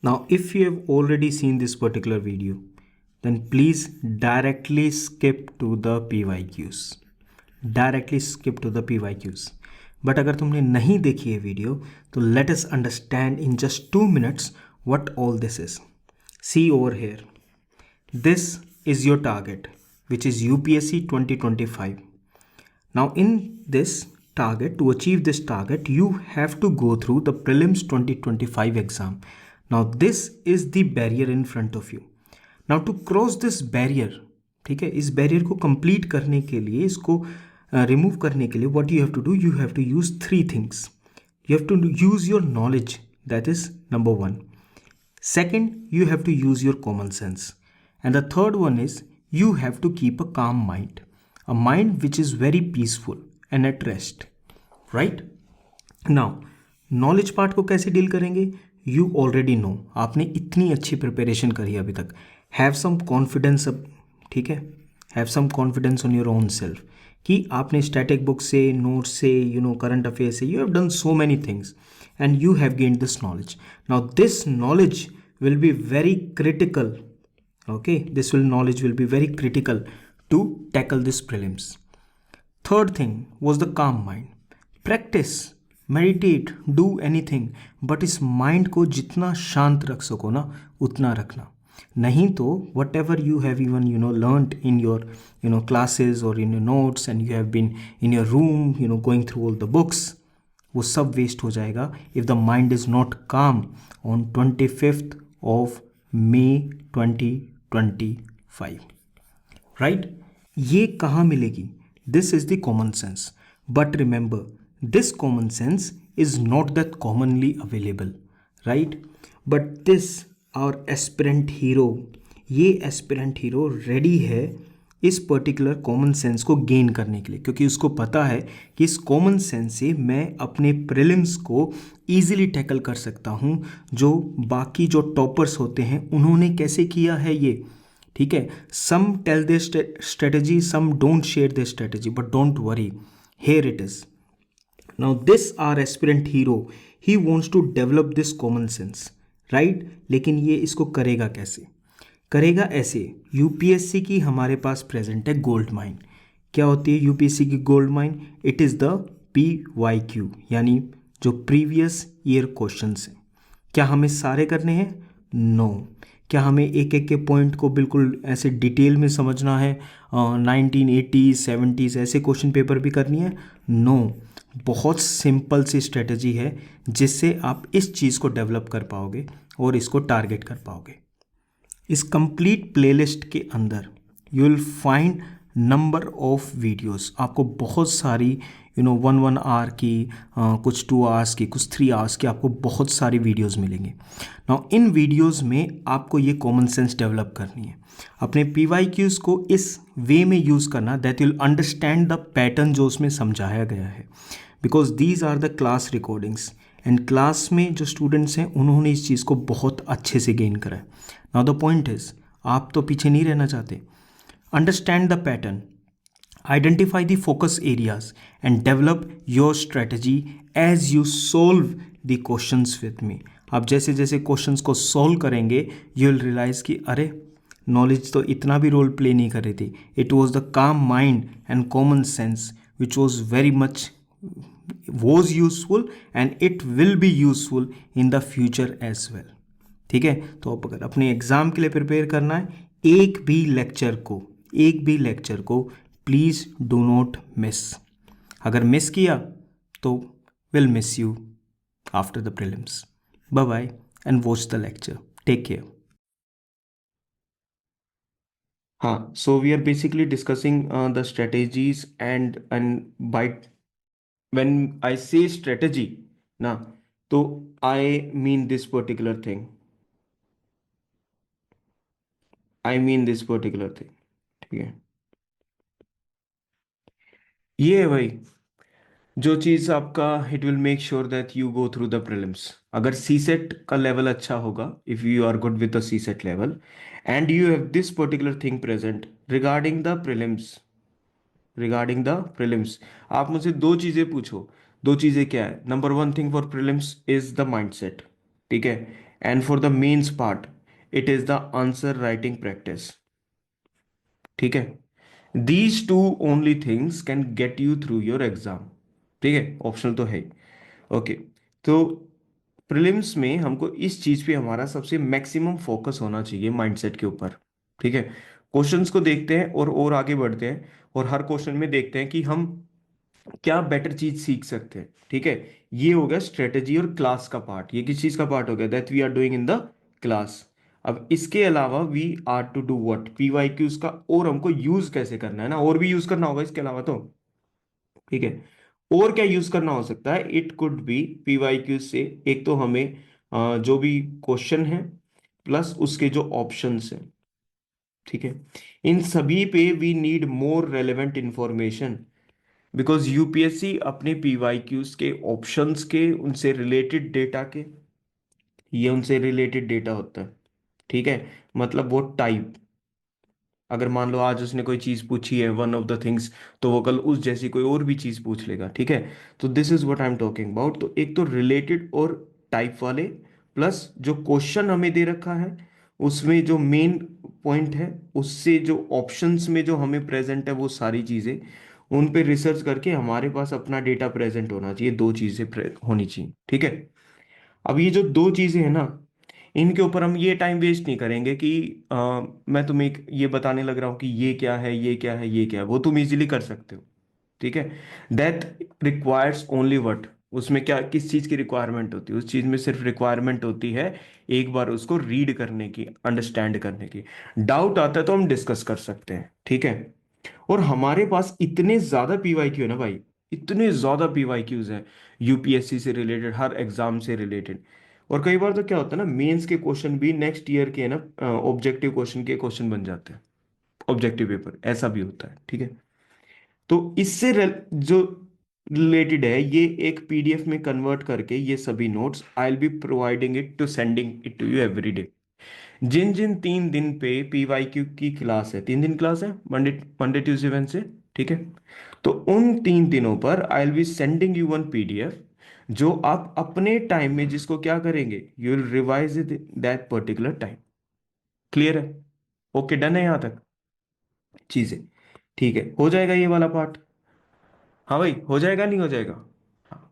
Now, if you have already seen this particular video, then please directly skip to the PYQs. Directly skip to the PYQs. But अगर तुमने नहीं देखी है video तो let us understand in just 2 minutes what all this is. See over here. This is your target, which is UPSC 2025. Now, in this target, to achieve this target, you have to go through the prelims 2025 exam. Now, this is the barrier in front of you. Now, to cross this barrier, ठीक है, इस barrier को complete करने के लिए, इसको remove करने के लिए, what you have to do, you have to use 3 things. You have to use your knowledge, that is number 1. Second, you have to use your common sense. And the third one is you have to keep a calm mind. A mind which is very peaceful and at rest. Right? Now, knowledge part को कैसे deal करेंगे? You already know. आपने इतनी अच्छी preparation करी अभी तक. Have some confidence अब, ठीक है? Have some confidence on your own self. कि आपने स्टैटिक बुक से, नोट्स से, करंट अफेयर से, you have done so many things and you have gained this knowledge. Now this knowledge will be very critical. Okay, this knowledge will be very critical to tackle this prelims. Third thing was the calm mind. Practice, meditate, do anything, but इस mind को जितना शांत रख सको ना उतना रखना. नहीं तो whatever you have even learned in your classes or in your notes and you have been in your room going through all the books, वो सब वेस्ट हो जाएगा if the mind is not calm on 25th of May 2025. Right? ये कहाँ मिलेगी? This is the common sense. But remember, this common sense is not that commonly available. Right? But this our aspirant hero, ये aspirant hero ready है इस particular common sense को gain करने के लिए, क्योंकि उसको पता है कि इस कॉमन सेंस से मैं अपने प्रीलिम्स को ईजिली टैकल कर सकता हूँ. जो बाकी जो टॉपर्स होते हैं उन्होंने कैसे किया है ये, ठीक है. Some tell their strategy, some don't share their strategy, but don't worry, here it is. Now this are aspirant hero, he wants to develop this common sense. Right? लेकिन ये इसको करेगा कैसे? करेगा ऐसे. यूपीएससी की हमारे पास प्रेजेंट है गोल्ड माइन. क्या होती है यूपीएससी की gold mine? It is the PYQ, यानी जो प्रीवियस ईयर क्वेश्चंस हैं. क्या हमें सारे करने हैं? नो. क्या हमें एक एक के पॉइंट को बिल्कुल ऐसे डिटेल में समझना है? 1980s 70s ऐसे क्वेश्चन पेपर भी करनी है? नो. बहुत सिंपल सी स्ट्रेटजी है जिससे आप इस चीज़ को डेवलप कर पाओगे और इसको टारगेट कर पाओगे. इस कंप्लीट प्लेलिस्ट के अंदर you will find number of videos. आपको बहुत सारी 1 आवर की, कुछ 2 आवर्स की, कुछ 3 आवर्स की, आपको बहुत सारी वीडियोस मिलेंगे. नाउ इन वीडियोस में आपको ये कॉमन सेंस डेवलप करनी है. अपने PYQs को इस वे में यूज़ करना that you'll understand the pattern जो उसमें समझाया गया है. Because these are the class recordings and class में जो स्टूडेंट्स हैं उन्होंने इस चीज़ को बहुत अच्छे से गेन करा है. नाउ द पॉइंट इज, आप तो पीछे नहीं रहना चाहते. Understand the pattern, identify the focus areas and develop your strategy as you solve the questions with me. आप जैसे जैसे क्वेश्चंस को सोल्व करेंगे यू विल रियलाइज कि अरे नॉलेज तो इतना भी रोल प्ले नहीं कर रही थी. इट वॉज द काम mind and common sense which was very much was useful and it will be useful in the future as well. ठीक है? तो आप अगर अपने एग्ज़ाम के लिए प्रिपेयर करना है, एक भी लेक्चर को प्लीज़ डू नॉट मिस. अगर मिस किया तो will miss you after the prelims. Bye bye and watch the lecture. Take care. हाँ, so we are basically discussing the strategies and by when I say strategy ना, तो I mean this particular thing. ठीक है? ये है भाई जो चीज़ आपका it will make sure that you go through the prelims. अगर CSET का लेवल अच्छा होगा, if you are good with the CSET level and you have this particular thing present regarding the prelims, आप मुझसे 2 चीज़ें पूछो. 2 चीज़ें क्या है? Number 1 thing for prelims is the mindset. ठीक है? And for the mains part it is the answer writing practice. ठीक है, these two only things can get you through your exam. ठीक है, ऑप्शनल तो है। ओके, तो प्रिलिम्स में हमको इस चीज पे हमारा सबसे मैक्सिमम फोकस होना चाहिए, माइंडसेट के ऊपर। ठीक है, क्वेश्चंस को देखते हैं और आगे बढ़ते हैं, और हर क्वेश्चन में देखते हैं कि हम क्या बेटर चीज सीख सकते हैं। ठीक है, ये हो गया स्ट्रेटेजी और क्लास का पार्ट। ये किस चीज का पार्ट हो गया? That we are doing in the class. अब इसके अलावा we are to do what? PYQs का, और हमको यूज कैसे करना है ना, और भी यूज करना होगा इसके अलावा तो। ठीक है, और क्या यूज करना हो सकता है? इट कुड बी पीवाईक्यू से एक तो हमें जो भी क्वेश्चन है प्लस उसके जो ऑप्शंस हैं। ठीक है, इन सभी पे we need more relevant information, because UPSC अपने पीवाईक्यूज के ऑप्शंस के उनसे रिलेटेड डेटा के, ये उनसे रिलेटेड डेटा होता है। ठीक है, मतलब वो टाइप, अगर मान लो आज उसने कोई चीज पूछी है वन ऑफ द थिंग्स, तो वो कल उस जैसी कोई और भी चीज पूछ लेगा। ठीक है, तो this is what I am talking about. तो एक तो रिलेटेड और टाइप वाले, प्लस जो क्वेश्चन हमें दे रखा है उसमें जो मेन पॉइंट है, उससे जो ऑप्शंस में जो हमें प्रेजेंट है वो सारी चीजें, उन पे रिसर्च करके हमारे पास अपना डेटा प्रेजेंट होना चाहिए। दो चीजें होनी चाहिए। ठीक है, अब ये जो दो चीजें हैं ना, इनके ऊपर हम ये टाइम वेस्ट नहीं करेंगे कि मैं तुम्हें ये बताने लग रहा हूँ कि ये क्या है, ये क्या है, ये क्या है। वो तुम इजीली कर सकते हो। ठीक है, दैट रिक्वायर्स ओनली व्हाट, उसमें क्या किस चीज की रिक्वायरमेंट होती है? उस चीज में सिर्फ रिक्वायरमेंट होती है एक बार उसको रीड करने की, अंडरस्टैंड करने की। डाउट आता है तो हम डिस्कस कर सकते हैं। ठीक है, और हमारे पास इतने ज्यादा पीवाईक्यू है ना भाई, इतने ज्यादा पीवाईक्यूज हैं यूपीएससी से रिलेटेड, हर एग्जाम से रिलेटेड। और कई बार तो क्या होता है ना, मेंस के क्वेश्चन भी नेक्स्ट ईयर के है ना ऑब्जेक्टिव क्वेश्चन के क्वेश्चन बन जाते हैं, ऑब्जेक्टिव पेपर ऐसा भी होता है। ठीक है, तो इससे जो रिलेटेड है, ये एक पीडीएफ में कन्वर्ट करके ये सभी notes I will be providing it to, sending it to you every day. जिन जिन 3 दिन पे पीवाईक्यू की क्लास है, 3 दिन क्लास है, मंडे मंडे ट्यूसडे वेडनेसडे। ठीक है, तो उन 3 दिनों पर आई will be sending you one PDF, जो आप अपने टाइम में जिसको क्या करेंगे, you will revise it that particular time. Clear है? ओके, डन है यहां तक चीजें? ठीक है, हो जाएगा ये वाला पार्ट। हाँ भाई, हो जाएगा नहीं हो जाएगा? हाँ,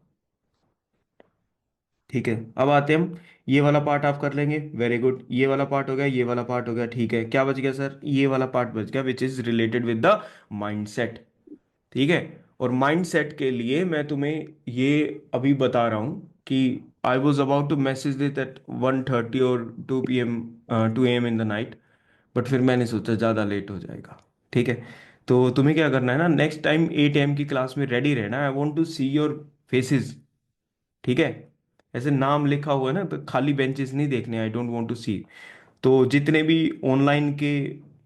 ठीक है, अब आते हैं हम। ये वाला पार्ट आप कर लेंगे, वेरी गुड। ये वाला पार्ट हो गया, ये वाला पार्ट हो गया। ठीक है, क्या बच गया सर? ये वाला पार्ट बच गया which is related with the mindset. ठीक है, और माइंडसेट के लिए मैं तुम्हें ये अभी बता रहा हूँ कि I was about to message this at 1:30 और 2 PM, 2 AM in the night, but फिर मैंने सोचा ज़्यादा लेट हो जाएगा। ठीक है, तो तुम्हें क्या करना है ना, नेक्स्ट टाइम 8 AM की क्लास में रेडी रहना। I want to see your faces. ठीक है, ऐसे नाम लिखा हुआ है ना, तो खाली बेंचेस नहीं देखने, आई डोंट वांट टू सी। तो जितने भी ऑनलाइन के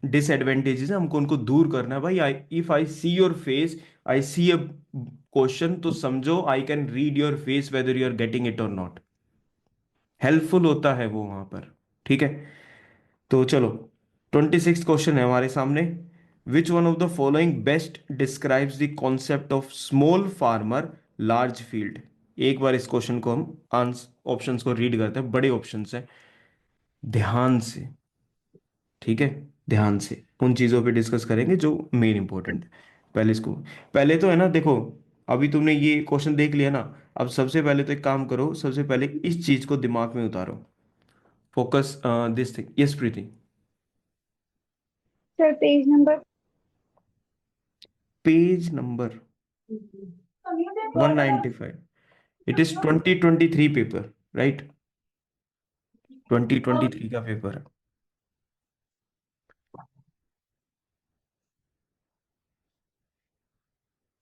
डिसएडवांटेजेस हैं हमको उनको दूर करना है भाई। I if I see your face, I see a question, तो समझो I can read your face whether you are getting it और नॉट। हेल्पफुल होता है वो वहां पर। ठीक है, तो चलो, 26 क्वेश्चन है हमारे सामने। Which one of the following best describes the concept of small farmer large field? एक बार इस क्वेश्चन को हम आंसर ऑप्शंस को रीड करते हैं, बड़े ऑप्शंस हैं, ध्यान से। ठीक है, ध्यान से उन चीजों पे डिस्कस करेंगे जो मेन इंपॉर्टेंट है। पहले इसको, पहले तो है ना देखो, अभी तुमने ये क्वेश्चन देख लिया ना, अब सबसे पहले तो एक काम करो, सबसे पहले इस चीज को दिमाग में उतारो। Focus this thing, yes Preeti. Sir page number. Page number 195। It is 2023 paper, right? 2023 का पेपर है।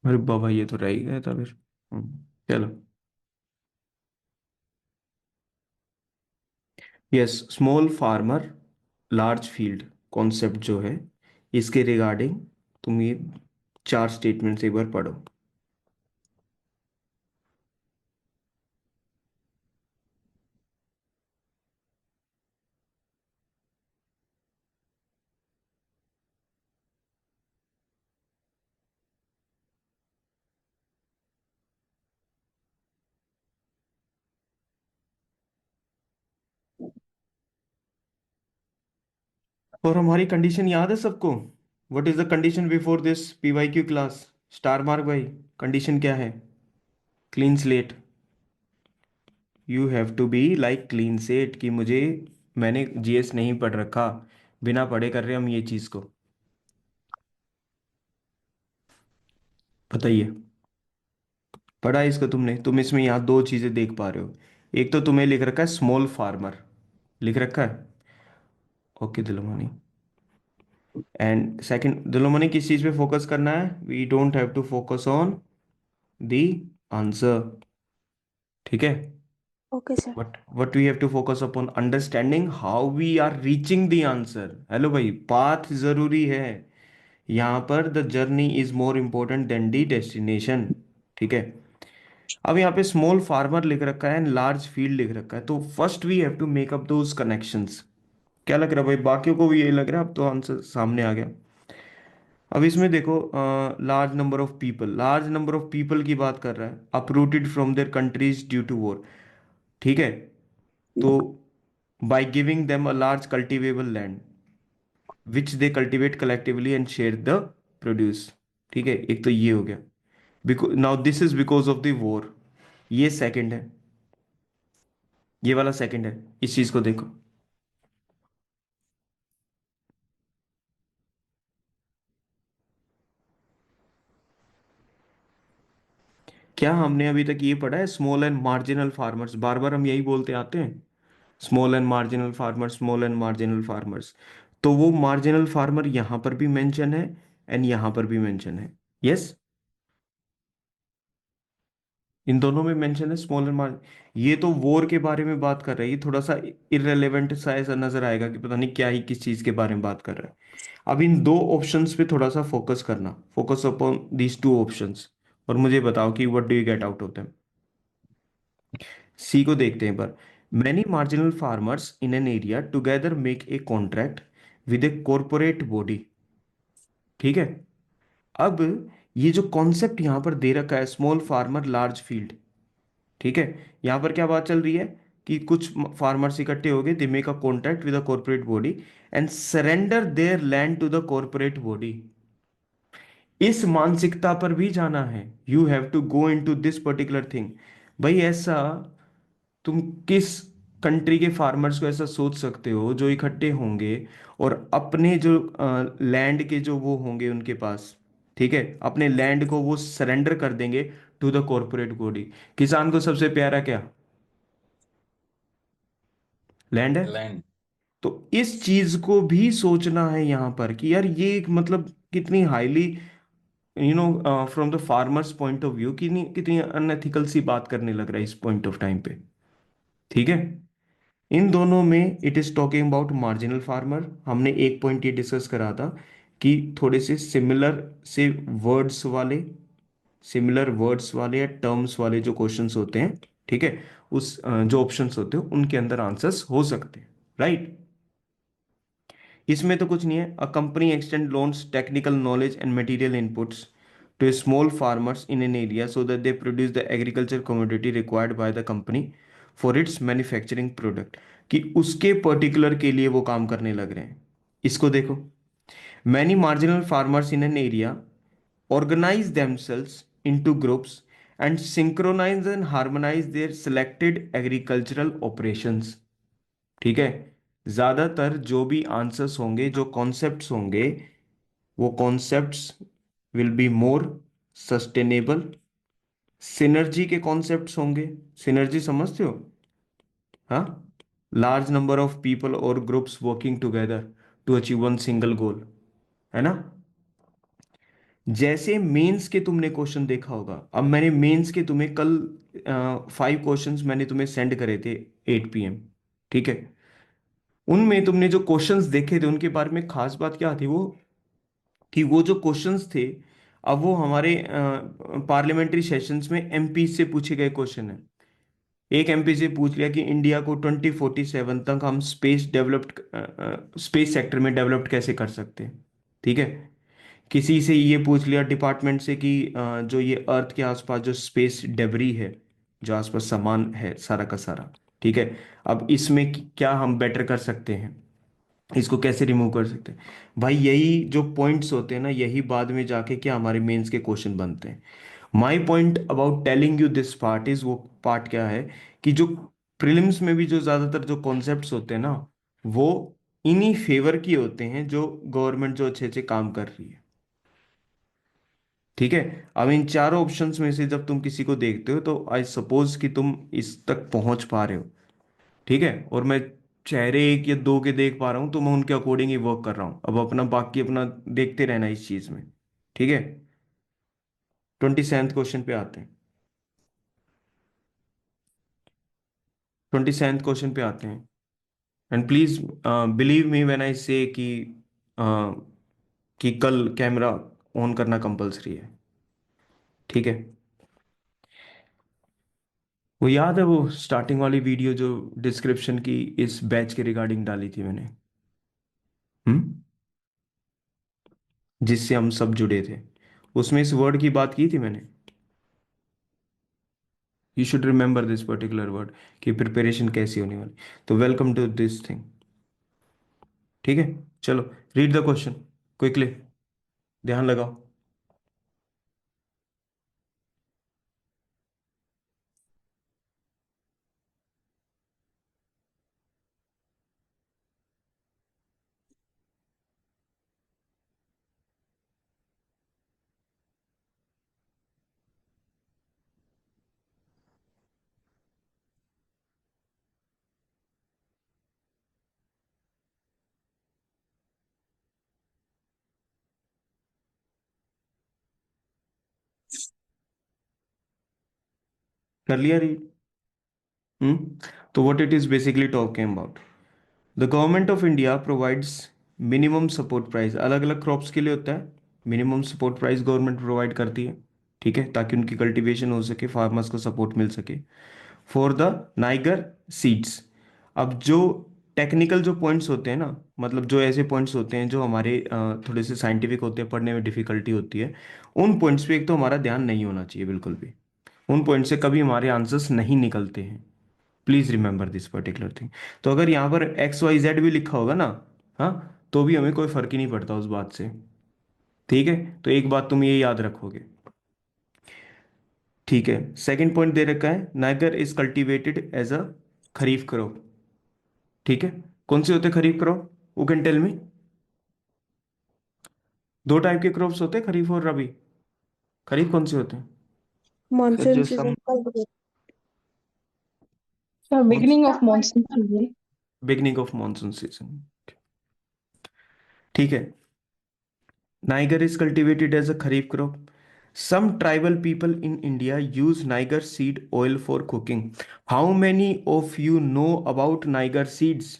अरे बाबा, ये तो रह ही गया था फिर। चलो, yes, small farmer large field concept जो है, इसके रिगार्डिंग तुम ये 4 स्टेटमेंट्स एक बार पढ़ो। और हमारी कंडीशन याद है सबको? What is the condition before this PYQ class? Star mark भाई, कंडीशन क्या है? Clean slate. You have to be like clean slate, कि मुझे, मैंने जीएस नहीं पढ़ रखा, बिना पढ़े कर रहे हम ये चीज को। बताइए, पढ़ा है इसको तुमने? तुम इसमें यहाँ दो चीजें देख पा रहे हो। एक तो तुम्हें लिख रखा है स्मॉल फार्मर, लिख रखा है। Okay Dilmani. And second, Dilmani किस चीज पे फोकस करना है? We don't have to focus on the answer, ठीक है? Okay sir. what we have to focus upon understanding how we are reaching the answer। Hello भाई, पाथ जरूरी है यहाँ पर। The journey is more important then the destination, ठीक है? अब यहाँ पे स्मॉल फार्मर लिख रखा है एंड लार्ज फील्ड लिख रखा है, तो first we have to make up those connections. क्या लग रहा है भाई, बाकियों को भी यही लग रहा है? अब तो आंसर सामने आ गया। अब इसमें देखो, large number of people, large number of people की बात कर रहा है, uprooted from their countries due to war, ठीक है? तो by giving them a large cultivable land which they cultivate collectively and share the produce, ठीक है? एक तो ये हो गया, because now this is because of the war. ये सेकंड है, ये वाला सेकंड है। इस चीज को देखो, क्या हमने अभी तक ये पढ़ा है स्मॉल एंड मार्जिनल फार्मर्स? बार बार हम यही बोलते आते हैं, small and marginal farmers, small and marginal farmers. तो वो मार्जिनल फार्मर यहां पर भी मेंशन है एंड यहां पर भी मेंशन है। यस, इन दोनों में मेंशन है स्मॉल एंड मार्जिन। ये तो वॉर के बारे में बात कर रहा है, ये थोड़ा सा इररेलेवेंट सा ऐसा नजर आएगा कि पता नहीं क्या ही किस चीज के बारे में बात कर रहा है। अब इन दो ऑप्शंस पे थोड़ा सा फोकस करना, focus upon these two options, और मुझे बताओ कि what do you get out of them. C को देखते हैं पर, many marginal farmers in an area together make a contract with a corporate body, ठीक है? अब ये जो कॉन्सेप्ट यहां पर दे रखा है, स्मॉल फार्मर लार्ज फील्ड, ठीक है? यहां पर क्या बात चल रही है कि कुछ फार्मर्स इकट्ठे हो गए, they make a contract with a corporate body and surrender their land to the corporate body. इस मानसिकता पर भी जाना है, you have to go into this particular thing. भाई ऐसा, तुम किस कंट्री के फार्मर्स को ऐसा सोच सकते हो जो इकट्ठे होंगे और अपने जो लैंड के जो वो होंगे उनके पास, ठीक है, अपने लैंड को वो सरेंडर कर देंगे टू द कॉर्पोरेट बॉडी। किसान को सबसे प्यारा क्या? लैंड है। लैंड। तो इस चीज को भी सोचना है यहाँ पर कि यार ये एक मतलब कितनी highly, from the farmers point of view, कितनी कितनी अनएथिकल सी बात करने लग रहा है इस पॉइंट ऑफ टाइम पे, ठीक है? इन दोनों में it is talking about marginal farmer. हमने एक पॉइंट ये डिस्कस करा था कि थोड़े से सिमिलर से वर्ड्स वाले, सिमिलर वर्ड्स वाले या टर्म्स वाले जो क्वेश्चंस होते हैं, ठीक है, उस जो ऑप्शंस होते हैं उनके अंदर आंसर्स हो सकते हैं, राइट? इसमें तो कुछ नहीं है। A company extend loans technical knowledge and material inputs to small farmers in an area so that they produce the agriculture commodity required by the company for its manufacturing product, कि उसके particular के लिए वो काम करने लग रहे हैं। इसको देखो, many marginal farmers in an area organize themselves into groups and synchronize and harmonize their selected agricultural operations, ठीक है? ज्यादातर जो भी आंसर्स होंगे, जो कॉन्सेप्ट्स होंगे, वो concepts will be more sustainable. Synergy के कॉन्सेप्ट्स होंगे। सिनर्जी समझते हो? हाँ, लार्ज नंबर ऑफ पीपल और groups working together to achieve one single goal, है ना? जैसे मेंस के तुमने क्वेश्चन देखा होगा, अब मैंने मेंस के तुम्हें कल 5 क्वेश्चंस मैंने तुम्हें सेंड करे थे 8 PM, ठीक है? उनमें तुमने जो क्वेश्चंस देखे थे उनके बारे में खास बात क्या थी, वो कि वो जो क्वेश्चंस थे, अब वो हमारे पार्लियामेंट्री सेशंस में एमपी से पूछे गए क्वेश्चन है। एक एमपी से पूछ लिया कि इंडिया को 2047 तक हम स्पेस सेक्टर में डेवलप्ड कैसे कर सकते हैं, ठीक है? किसी से ये पूछ लिया डिपार्टमेंट से कि जो ये अर्थ के आसपास जो स्पेस डेबरी है, जो आसपास सामान है सारा का सारा, ठीक है, अब इसमें क्या हम बेटर कर सकते हैं, इसको कैसे रिमूव कर सकते हैं भाई? यही जो पॉइंट्स होते हैं ना, यही बाद में जाके क्या हमारे मेंस के क्वेश्चन बनते हैं। My point about telling you this part is, वो पार्ट क्या है कि जो प्रीलिम्स में भी जो ज्यादातर जो कॉन्सेप्ट्स होते हैं ना, वो इन्हीं फेवर की होते हैं जो गवर्नमेंट जो अच्छे अच्छे काम कर रही है। ठीक है। अब इन चारों ऑप्शंस में से जब तुम किसी को देखते हो तो आई सपोज कि तुम इस तक पहुंच पा रहे हो। ठीक है। और मैं चेहरे एक या दो के देख पा रहा हूं तो मैं उनके अकॉर्डिंग ही वर्क कर रहा हूं। अब अपना बाकी अपना देखते रहना इस चीज में। ठीक है। 27th क्वेश्चन पे आते हैं। 27th क्वेश्चन पे आते हैं। And please believe me when I से uh, कि कल कैमरा ऑन करना कंपलसरी है। ठीक है। वो याद है वो स्टार्टिंग वाली वीडियो जो डिस्क्रिप्शन की इस बैच के रिगार्डिंग डाली थी मैंने? हम्म। जिससे हम सब जुड़े थे, उसमें इस वर्ड की बात की थी मैंने। You should remember this particular word कि प्रिपरेशन कैसी होने वाली। तो वेलकम टू दिस थिंग। ठीक है। चलो, रीड द क्वेश्चन क्विकली, ध्यान लगाओ। कर लिया रीड? तो what it is basically talking about, the government of India provides minimum support price. अलग अलग क्रॉप्स के लिए होता है minimum support price, government provide करती है। ठीक है, ताकि उनकी कल्टीवेशन हो सके, फार्मर्स को सपोर्ट मिल सके। For the Niger seeds. अब जो टेक्निकल जो पॉइंट्स होते हैं ना, मतलब जो ऐसे पॉइंट्स होते हैं जो हमारे थोड़े से साइंटिफिक होते हैं, पढ़ने में डिफिकल्टी होती है, उन पॉइंट्स पे एक तो हमारा ध्यान नहीं होना चाहिए बिल्कुल भी। उन पॉइंट से कभी हमारे आंसर्स नहीं निकलते हैं। Please remember this particular thing. तो अगर यहाँ पर एक्स वाई जेड भी लिखा होगा ना, हाँ, तो भी हमें कोई फर्क ही नहीं पड़ता उस बात से। ठीक है। तो एक बात तुम ये याद रखोगे। ठीक है। सेकंड पॉइंट दे रखा है, niger is cultivated as a kharif crop. ठीक है। कौन से होते हैं kharif crop? Who can tell me. दो टाइप के क्रॉप्स होते हैं, खरीफ और रबी। खरीफ कौन से होते हैं? Sir, Monsoon just season. some The कौन से? beginning of monsoon season. Beginning of monsoon season. ठीक है। Niger is cultivated as a kharif crop. Some tribal people in India use Niger seed oil for cooking. How many of you know about Niger seeds?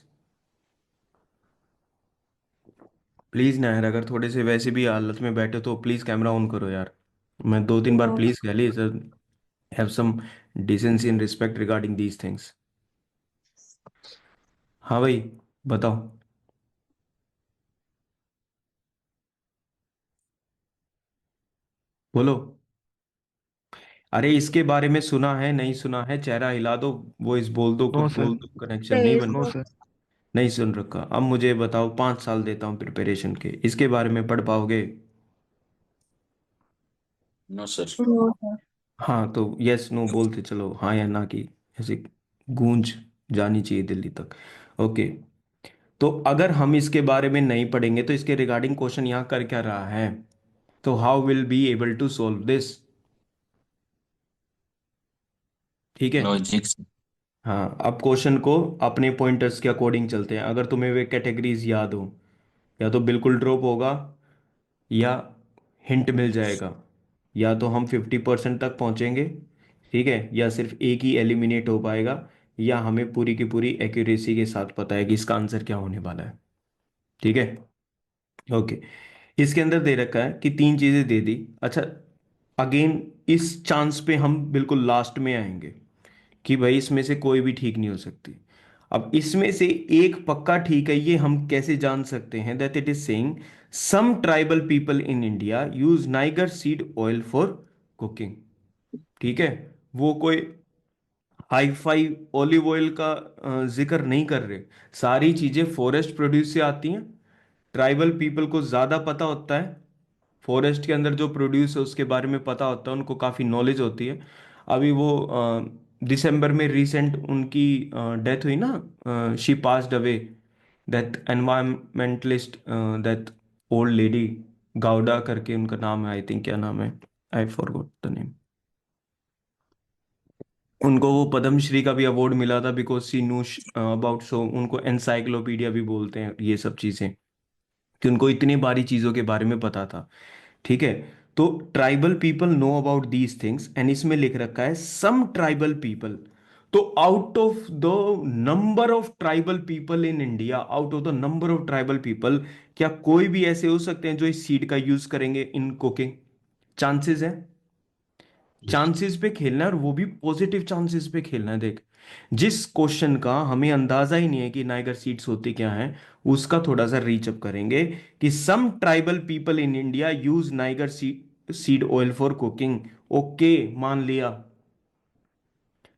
Please ना यार, अगर थोड़े से वैसे भी हालत में बैठे तो प्लीज कैमरा ऑन करो यार। मैं दो तीन बार no, प्लीज कह ली sir. Have some decency and respect regarding these things. हाँ भाई, बताओ। बोलो। अरे इसके बारे में सुना है नहीं सुना है, चेहरा हिला दो, वॉइस बोल दो, नो कुछ सर। बोल दो, कनेक्शन नहीं please बन नो रहा। सर। नहीं सुन रखा। अब मुझे बताओ, 5 साल देता हूँ प्रिपरेशन के, इसके बारे में पढ़ पाओगे? No sir. no, sir. हाँ तो यस नो बोलते चलो, हाँ या ना की ऐसे गूंज जानी चाहिए दिल्ली तक। ओके। तो अगर हम इसके बारे में नहीं पढ़ेंगे तो इसके रिगार्डिंग क्वेश्चन यहाँ कर क्या रहा है? तो how will be able to solve this? ठीक है। लॉजिक। हाँ, अब क्वेश्चन को अपने पॉइंटर्स के अकॉर्डिंग चलते हैं। अगर तुम्हें वे कैटेगरीज याद हो, या तो बिल्कुल ड्रॉप होगा, या हिंट मिल जाएगा, या तो हम 50% तक पहुंचेंगे, ठीक है, या सिर्फ एक ही एलिमिनेट हो पाएगा, या हमें पूरी की पूरी एक्यूरेसी के साथ पता है कि इसका आंसर क्या होने वाला है। ठीक है। ओके। इसके अंदर दे रखा है कि तीन चीजें दे दी। अच्छा, अगेन इस चांस पे हम बिल्कुल लास्ट में आएंगे कि भाई इसमें से कोई भी ठीक नहीं हो सकती। अब इसमें से एक पक्का ठीक है, ये हम कैसे जान सकते हैं? That it is saying some tribal people in India use niger seed oil for cooking. ठीक है। वो कोई हाई फाई ऑलिव ऑयल का जिक्र नहीं कर रहे। सारी चीजें फॉरेस्ट प्रोड्यूस से आती हैं। ट्राइबल पीपल को ज्यादा पता होता है, फॉरेस्ट के अंदर जो प्रोड्यूस है उसके बारे में पता होता है, उनको काफी नॉलेज होती है। अभी वो दिसंबर में रिसेंट उनकी डेथ हुई ना, she passed away, that environmentalist, that old lady, Gowda करके उनका नाम है, आई थिंक, क्या नाम है, आई फॉरगॉट द नेम। उनको वो पद्मश्री का भी अवार्ड मिला था बिकॉज सी न्यू अबाउट, सो उनको एनसाइक्लोपीडिया भी बोलते हैं ये सब चीजें, कि उनको इतनी बारी चीजों के बारे में पता था। ठीक है। तो tribal people know about these things, and इसमें लिख रखा है सम ट्राइबल पीपल। तो out of the number of tribal people in India, out of the number of tribal people, क्या कोई भी ऐसे हो सकते हैं जो इस सीड का यूज करेंगे इन कुकिंग? चांसेस है। Yes. चांसेस पे खेलना है, और वो भी पॉजिटिव चांसेस पे खेलना है। देख, जिस क्वेश्चन का हमें अंदाजा ही नहीं है कि नाइगर सीड्स होती क्या है, उसका थोड़ा सा रीचअप करेंगे कि some tribal people in India use niger seed oil for cooking. Okay, मान लिया।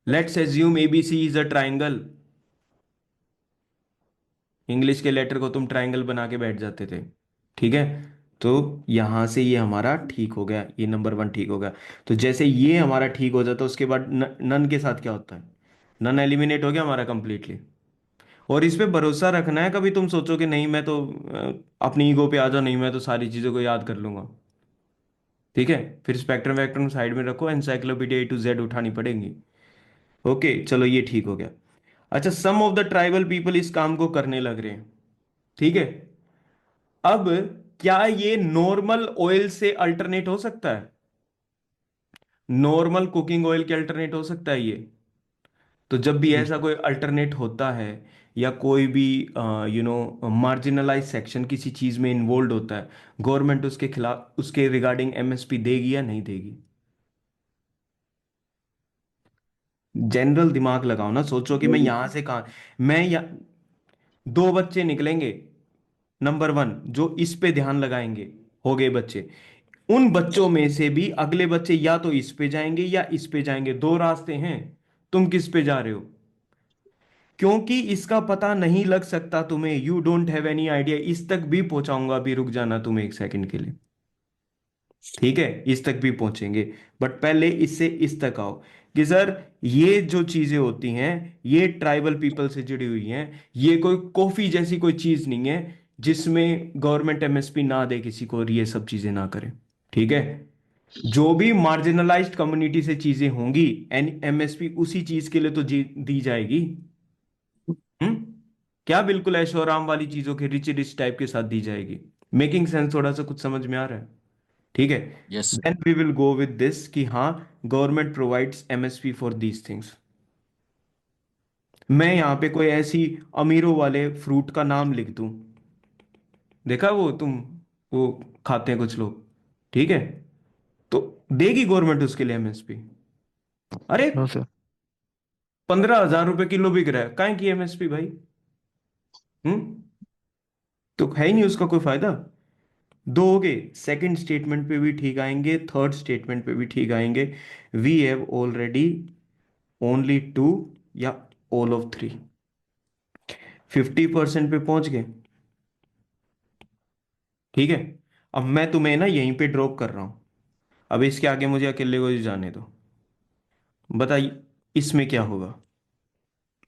Let's assume ABC is a triangle. English के लेटर को तुम ट्राइंगल बना के बैठ जाते थे। ठीक है। तो यहां से ये हमारा ठीक हो गया, ये नंबर वन ठीक हो गया। तो जैसे ये हमारा ठीक हो जाता है, उसके बाद नन के साथ क्या होता है? नन एलिमिनेट हो गया हमारा कंप्लीटली। और इस पे भरोसा रखना है, कभी तुम सोचो कि नहीं मैं तो अपनी ईगो पे आ जाओ, नहीं मैं तो सारी चीजों को याद कर लूंगा। ठीक है। फिर स्पेक्ट्रम वेक्ट्रम साइड में रखो, एनसाइक्लोपीडिया ए टू जेड उठानी पड़ेंगी। ओके, चलो ये ठीक हो गया। अच्छा, सम ऑफ द ट्राइबल पीपल इस काम को करने लग रहे हैं। ठीक है। अब क्या ये नॉर्मल ऑयल से अल्टरनेट हो सकता है? नॉर्मल कुकिंग ऑयल के अल्टरनेट हो सकता है ये? तो जब भी ऐसा कोई अल्टरनेट होता है, या कोई भी मार्जिनलाइज सेक्शन किसी चीज में इन्वॉल्व होता है, गवर्नमेंट उसके खिलाफ, उसके रिगार्डिंग एमएसपी देगी या नहीं देगी? जनरल दिमाग लगाओ ना, सोचो कि मैं यहां से कहा, मैं या दो बच्चे निकलेंगे, नंबर वन जो इस पे ध्यान लगाएंगे, हो गए बच्चे। उन बच्चों में से भी अगले बच्चे या तो इस पे जाएंगे या इस पे जाएंगे, दो रास्ते हैं। तुम किस पे जा रहे हो? क्योंकि इसका पता नहीं लग सकता तुम्हें, you don't have any idea. इस तक भी पहुंचाऊंगा, अभी रुक जाना तुम एक सेकंड के लिए। ठीक है, इस तक भी पहुंचेंगे, बट पहले इससे इस तक आओ कि सर, ये जो चीजें होती हैं ये ट्राइबल पीपल से जुड़ी हुई हैं। ये कोई कॉफी जैसी कोई चीज नहीं है जिसमें गवर्नमेंट एमएसपी ना दे किसी को, और ये सब चीजें ना करे। ठीक है। जो भी मार्जिनलाइज्ड कम्युनिटी से चीजें होंगी, एन एमएसपी उसी चीज के लिए तो दी जाएगी। हम्म। क्या बिल्कुल ऐशो आराम वाली चीजों के रिच रिच टाइप के साथ दी जाएगी? Making sense? थोड़ा सा कुछ समझ में आ रहा है? ठीक है। Yes. Then we will go with this कि हाँ, government provides MSP for these things. मैं यहाँ पे कोई ऐसी अमीरों वाले फ्रूट का नाम लिख दूं, देखा वो तुम, वो खाते हैं कुछ लोग, ठीक है, तो देगी गवर्नमेंट उसके लिए एमएसपी? अरे, नो सर। 15,000 रुपए किलो बिक रहा है, काहे की एमएसपी भाई? हम्म। तो है ही नहीं उसका कोई फायदा। दो हो गए, सेकंड स्टेटमेंट पे भी ठीक आएंगे, थर्ड स्टेटमेंट पे भी ठीक आएंगे। We have already only two, या ऑल ऑफ थ्री। 50% पे पहुंच गए। ठीक है। अब मैं तुम्हें ना यहीं पे ड्रॉप कर रहा हूं। अब इसके आगे मुझे अकेले को ही जाने दो। बताइए इसमें क्या होगा?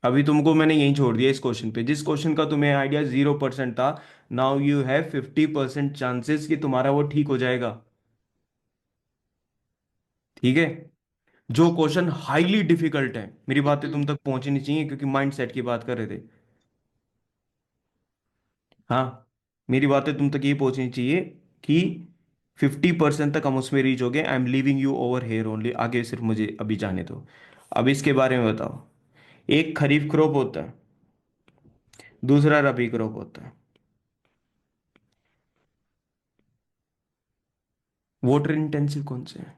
अभी तुमको मैंने यहीं छोड़ दिया इस क्वेश्चन पे, जिस क्वेश्चन का तुम्हें आइडिया 0% था। नाउ यू हैव 50% चांसेस कि तुम्हारा वो ठीक हो जाएगा। ठीक है। जो क्वेश्चन हाईली डिफिकल्ट है, मेरी बातें तुम तक पहुंचनी चाहिए क्योंकि माइंड सेट की बात कर रहे थे। हाँ, मेरी बातें तुम तक ये पहुंचनी चाहिए कि 50% तक हम उसमें रीच हो गए। I am leaving you over here only, आगे सिर्फ मुझे अभी जाने दो। अब इसके बारे में बताओ। एक खरीफ क्रॉप होता है, दूसरा रबी क्रॉप होता है। वाटर इंटेंसिव कौन से हैं?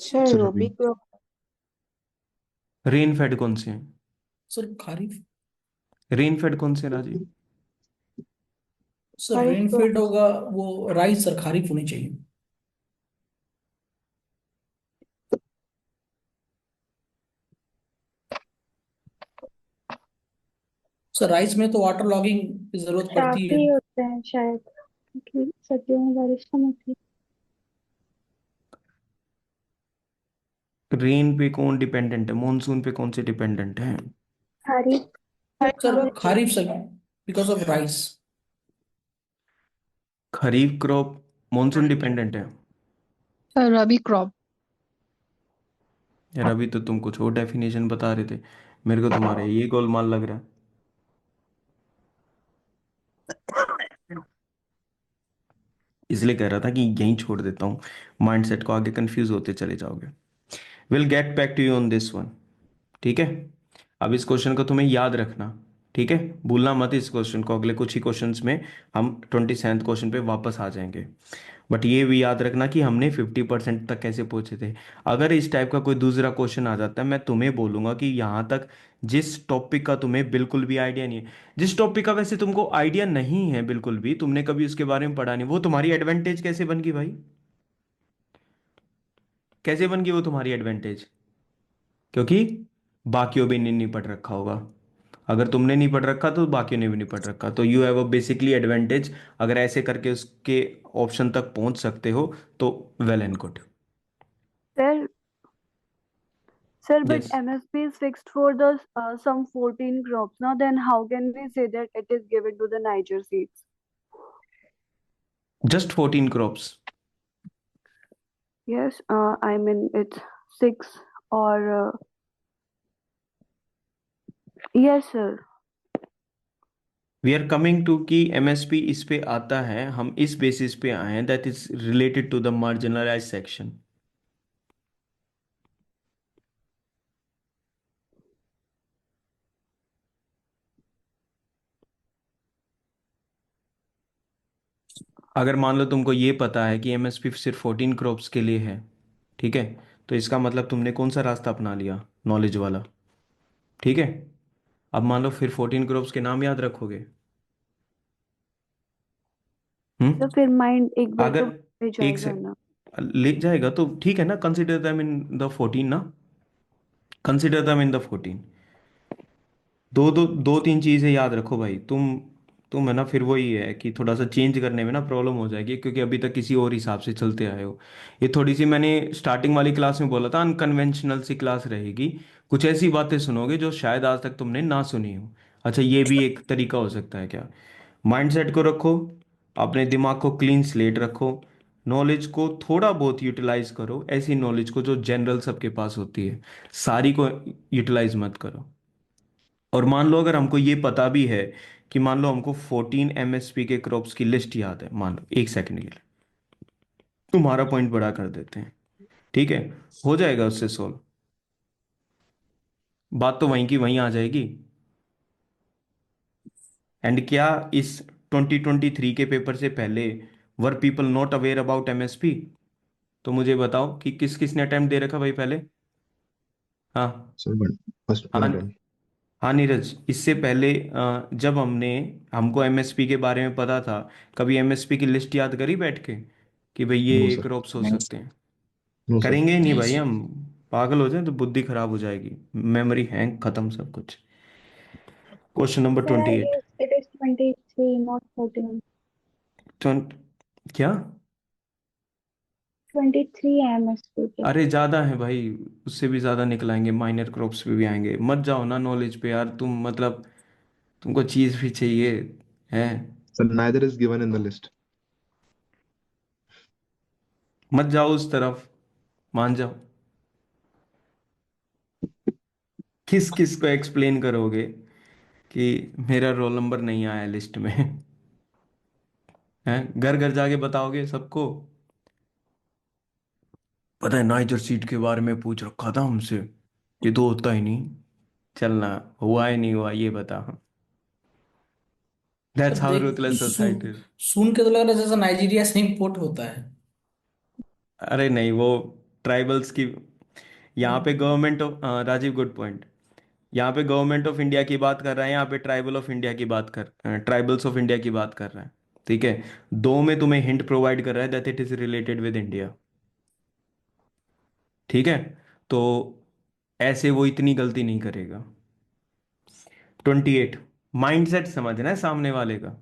सर Sir, रबी क्रॉप। रेन फेड कौन से हैं? सर खरीफ। रेन फेड कौन से हैं, राजीव? सर खरीफ क्रॉप। रेनफेड होगा वो राइस, सर खरीफ होनी चाहिए। सर राइस में तो वाटर लॉगिंग की जरूरत पड़ती है। काफी होते हैं शायद, क्योंकि सर्दियों में बारिश कम होती है। रेन पे कौन डिपेंडेंट है, मॉनसून पे कौन से डिपेंडेंट है? हरी sir crop. Kharif sir, because of rice. Kharif crop monsoon dependent है? रबी क्रॉप। यार अभी तो तुम कुछ और डेफिनेशन बता रहे थे, मेरे को तुम्हारे ये गोलमाल लग रहा है। इसलिए कह रहा था कि यहीं छोड़ देता हूँ, माइंडसेट को आगे कंफ्यूज होते चले जाओगे। Will get back to you on this one. ठीक है, अब इस क्वेश्चन को तुम्हें याद रखना। ठीक है, भूलना मत इस क्वेश्चन को, अगले कुछ ही क्वेश्चंस में हम 27th क्वेश्चन पे वापस आ जाएंगे। बट ये भी याद रखना कि हमने 50% तक कैसे पहुंचे थे। अगर इस टाइप का कोई दूसरा क्वेश्चन आ जाता है, मैं तुम्हें बोलूंगा कि यहाँ तक जिस टॉपिक का तुम्हें बिल्कुल भी आइडिया नहीं है, जिस टॉपिक का वैसे तुमको आइडिया नहीं है बिल्कुल भी, तुमने कभी उसके बारे में पढ़ा नहीं, वो तुम्हारी एडवांटेज कैसे बन गई भाई? कैसे बन गई वो तुम्हारी एडवांटेज? क्योंकि बाकियों भी नहीं पढ़ रखा होगा। अगर तुमने नहीं पढ़ रखा तो बाकियों ने भी नहीं पढ़ रखा, तो you have a basically advantage. अगर ऐसे करके उसके ऑप्शन तक पहुंच सकते हो तो well and good. Sir, sir, but yes, MSP is fixed for the some 14 crops. Now, then how can we say that it is given to the Niger seeds? Just 14 crops? Yes, I mean it's six or yes, sir. We are coming to कि MSP इस पे आता है, हम इस basis पे आए हैं that is related to the marginalise section. अगर मान लो तुमको ये पता है कि एमएसपी सिर्फ 14 क्रॉप्स के लिए है, ठीक है, तो इसका मतलब तुमने कौन सा रास्ता अपना लिया? नॉलेज वाला। ठीक है, अब मान लो फिर 14 क्रॉप्स के नाम याद रखोगे? तो हम्म। फिर माइंड एक बार तो अगर ले एक से जाएगा ना। ले जाएगा तो ठीक है ना, कंसिडर दैम इन द 14 ना, कंसिडर दैम इन द 14। दो दो दो तीन चीजें याद रखो भाई, तुम है ना, फिर वही है कि थोड़ा सा चेंज करने में ना प्रॉब्लम हो जाएगी, क्योंकि अभी तक किसी और हिसाब से चलते आए हो। ये थोड़ी सी मैंने स्टार्टिंग वाली क्लास में बोला था, अनकन्वेंशनल सी क्लास रहेगी। कुछ ऐसी बातें सुनोगे जो शायद आज तक तुमने ना सुनी हो। अच्छा, ये भी एक तरीका हो सकता है क्या? माइंडसेट को रखो, अपने दिमाग को क्लीन स्लेट रखो, नॉलेज को थोड़ा बहुत यूटिलाइज करो, ऐसी नॉलेज को जो जनरल सबके पास होती है, सारी को यूटिलाइज मत करो। और मान लो अगर हमको ये पता भी है कि मान लो हमको 14 एमएसपी के क्रॉप्स की लिस्ट याद है, मान लो एक सेकंड के लिए तुम्हारा पॉइंट बड़ा कर देते हैं, ठीक है, हो जाएगा उससे सोल्व। बात तो वहीं की वहीं आ जाएगी। एंड क्या इस 2023 के पेपर से पहले were people not aware about MSP? तो मुझे बताओ कि किस किस ने अटेम्प्ट दे रखा भाई पहले? हाँ। सर फर्स्ट हाँ। One time. हाँ नीरज, इससे पहले जब हमको एमएसपी के बारे में पता था, कभी एमएसपी की लिस्ट याद करी बैठ के कि भाई नो ये सर। क्रॉप्स हो नहीं सकते हैं? No sir. करेंगे ही नहीं नहीं भाई, सर। हम पागल हो जाए तो बुद्धि खराब हो जाएगी, मेमोरी हैंग, खत्म सब कुछ। Question number Sir, I 28। guess it is 23, not 14. क्या? 23 MSP के। अरे ज्यादा है भाई, उससे भी ज्यादा निकलाएंगे, माइनर क्रॉप्स पे भी आएंगे, मत जाओ ना नॉलेज पे यार तुम, मतलब तुमको चीज भी चाहिए है। Sir neither is given in the list. मत जाओ उस तरफ, मान जाओ। किस किस को एक्सप्लेन करोगे कि मेरा रोल नंबर नहीं आया लिस्ट में? हैं, घर घर जाके बताओगे सबको? पता है नाइजर सीट के बारे में पूछ रखा था हमसे, ये तो होता ही नहीं। चलना, हुआ ही नहीं हुआ ये बता। सर दैट्स हाउ देख, रूथलेस सोसाइटी। सुन के तो लग रहा है जैसा नाइजीरिया से इम्पोर्ट होता है। अरे नहीं, वो ट्राइबल्स की, यहाँ पे government of, Rajiv good point, यहाँ पे गवर्नमेंट ऑफ इंडिया की बात कर रहा है, यहाँ पे ट्राइबल ऑफ इंडिया की बात कर, ट्राइबल्स ऑफ इंडिया की बात कर रहा है। ठीक है, दो में तुम्हें हिंट प्रोवाइड कर रहा है that it is related with India. ठीक है, तो ऐसे वो इतनी गलती नहीं करेगा। 28। माइंडसेट समझना है सामने वाले का।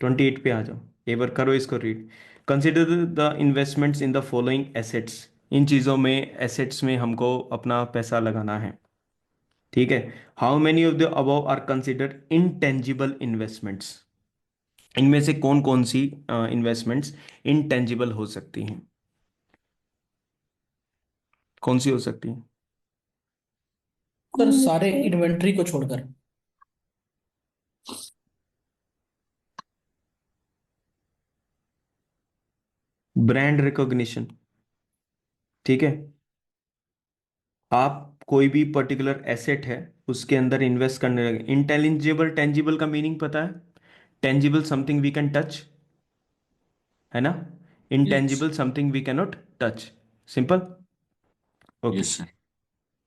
28 पे आ जाओ, एक बार करो इसको read. Consider the investments in the following assets. इन चीज़ों में, एसेट्स में हमको अपना पैसा लगाना है। ठीक है। How many of the above are considered intangible investments. इनमें से कौन कौन सी इन्वेस्टमेंट्स इनटेंजिबल हो सकती हैं? कौन सी हो सकती हैं? सर सारे मुझे इन्वेंट्री को छोड़कर। Brand recognition. ठीक है। आप कोई भी पर्टिकुलर एसेट है, उसके अंदर इन्वेस्ट करने लगे। इंटेलिजिबल, टेंजिबल का मीनिंग पता है? Tangible something we can touch, है ना? Yes. Intangible something we can not touch. Simple. Okay. Yes sir.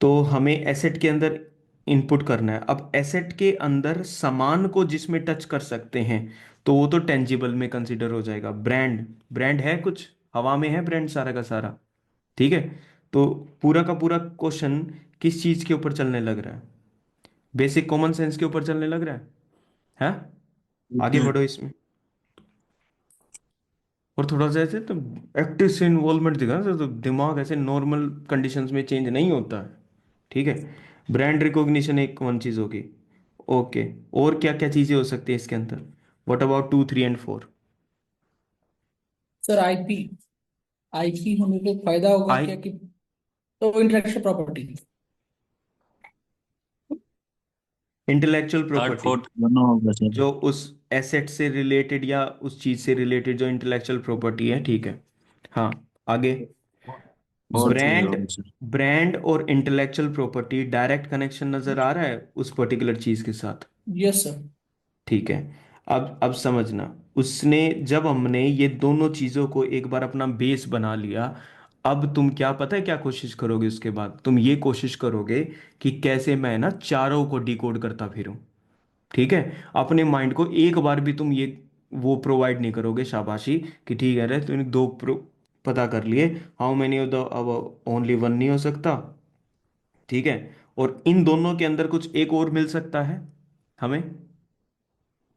तो हमें एसेट के अंदर इनपुट करना है। अब एसेट के अंदर सामान को जिसमें टच कर सकते हैं, तो वो तो टेंजिबल में कंसीडर हो जाएगा। ब्रांड, ब्रांड है कुछ, हवा में है ब्रांड सारा का सारा। ठीक है। तो पूरा का पूरा क्वेश्चन किस चीज के ऊपर चलने लग रहा है? बेसिक कॉमन सेंस के ऊपर चलने लग रहा है। हाँ, आगे बढ़ो इसमें। और थोड़ा सा ऐसे तो एक्टिव से इन्वॉल्वमेंट दिखा, तो दिमाग ऐसे नॉर्मल कंडीशंस में चेंज नहीं होता है। ठीक है। ब्रांड रिकॉग्निशन एक वन चीज होगी। ओके। और क्या क्या चीजें हो सकती है इसके अंदर? What about 2, 3 and 4? Sir IP, IP होने पे फायदा होगा आई क्या कि, तो intellectual property. Intellectual third property, fourth दोनों होगा सर। जो उस एसेट से रिलेटेड या उस चीज से रिलेटेड जो इंटेलेक्चुअल प्रॉपर्टी है। ठीक है। हाँ, आगे। फोर्थ भी ब्रांड, होगा सर। ब्रांड और इंटेलेक्चुअल प्रॉपर्टी डायरेक्ट कनेक्शन नजर आ रहा है उस पर्टिकुलर चीज के साथ? Yes sir. ठीक है। अब समझना, उसने, जब हमने ये दोनों चीजों को एक बार अपना बेस बना लिया, अब तुम क्या पता है क्या कोशिश करोगे? उसके बाद तुम ये कोशिश करोगे कि कैसे मैं ना चारों को डिकोड करता फिरूं। ठीक है। अपने माइंड को एक बार भी तुम ये वो प्रोवाइड नहीं करोगे शाबाशी कि ठीक है रे तूने दो पता कर लिए। हाउ मेनी ऑफ द, अब ओनली वन नहीं हो सकता। ठीक है। और इन दोनों के अंदर कुछ एक और मिल सकता है हमें।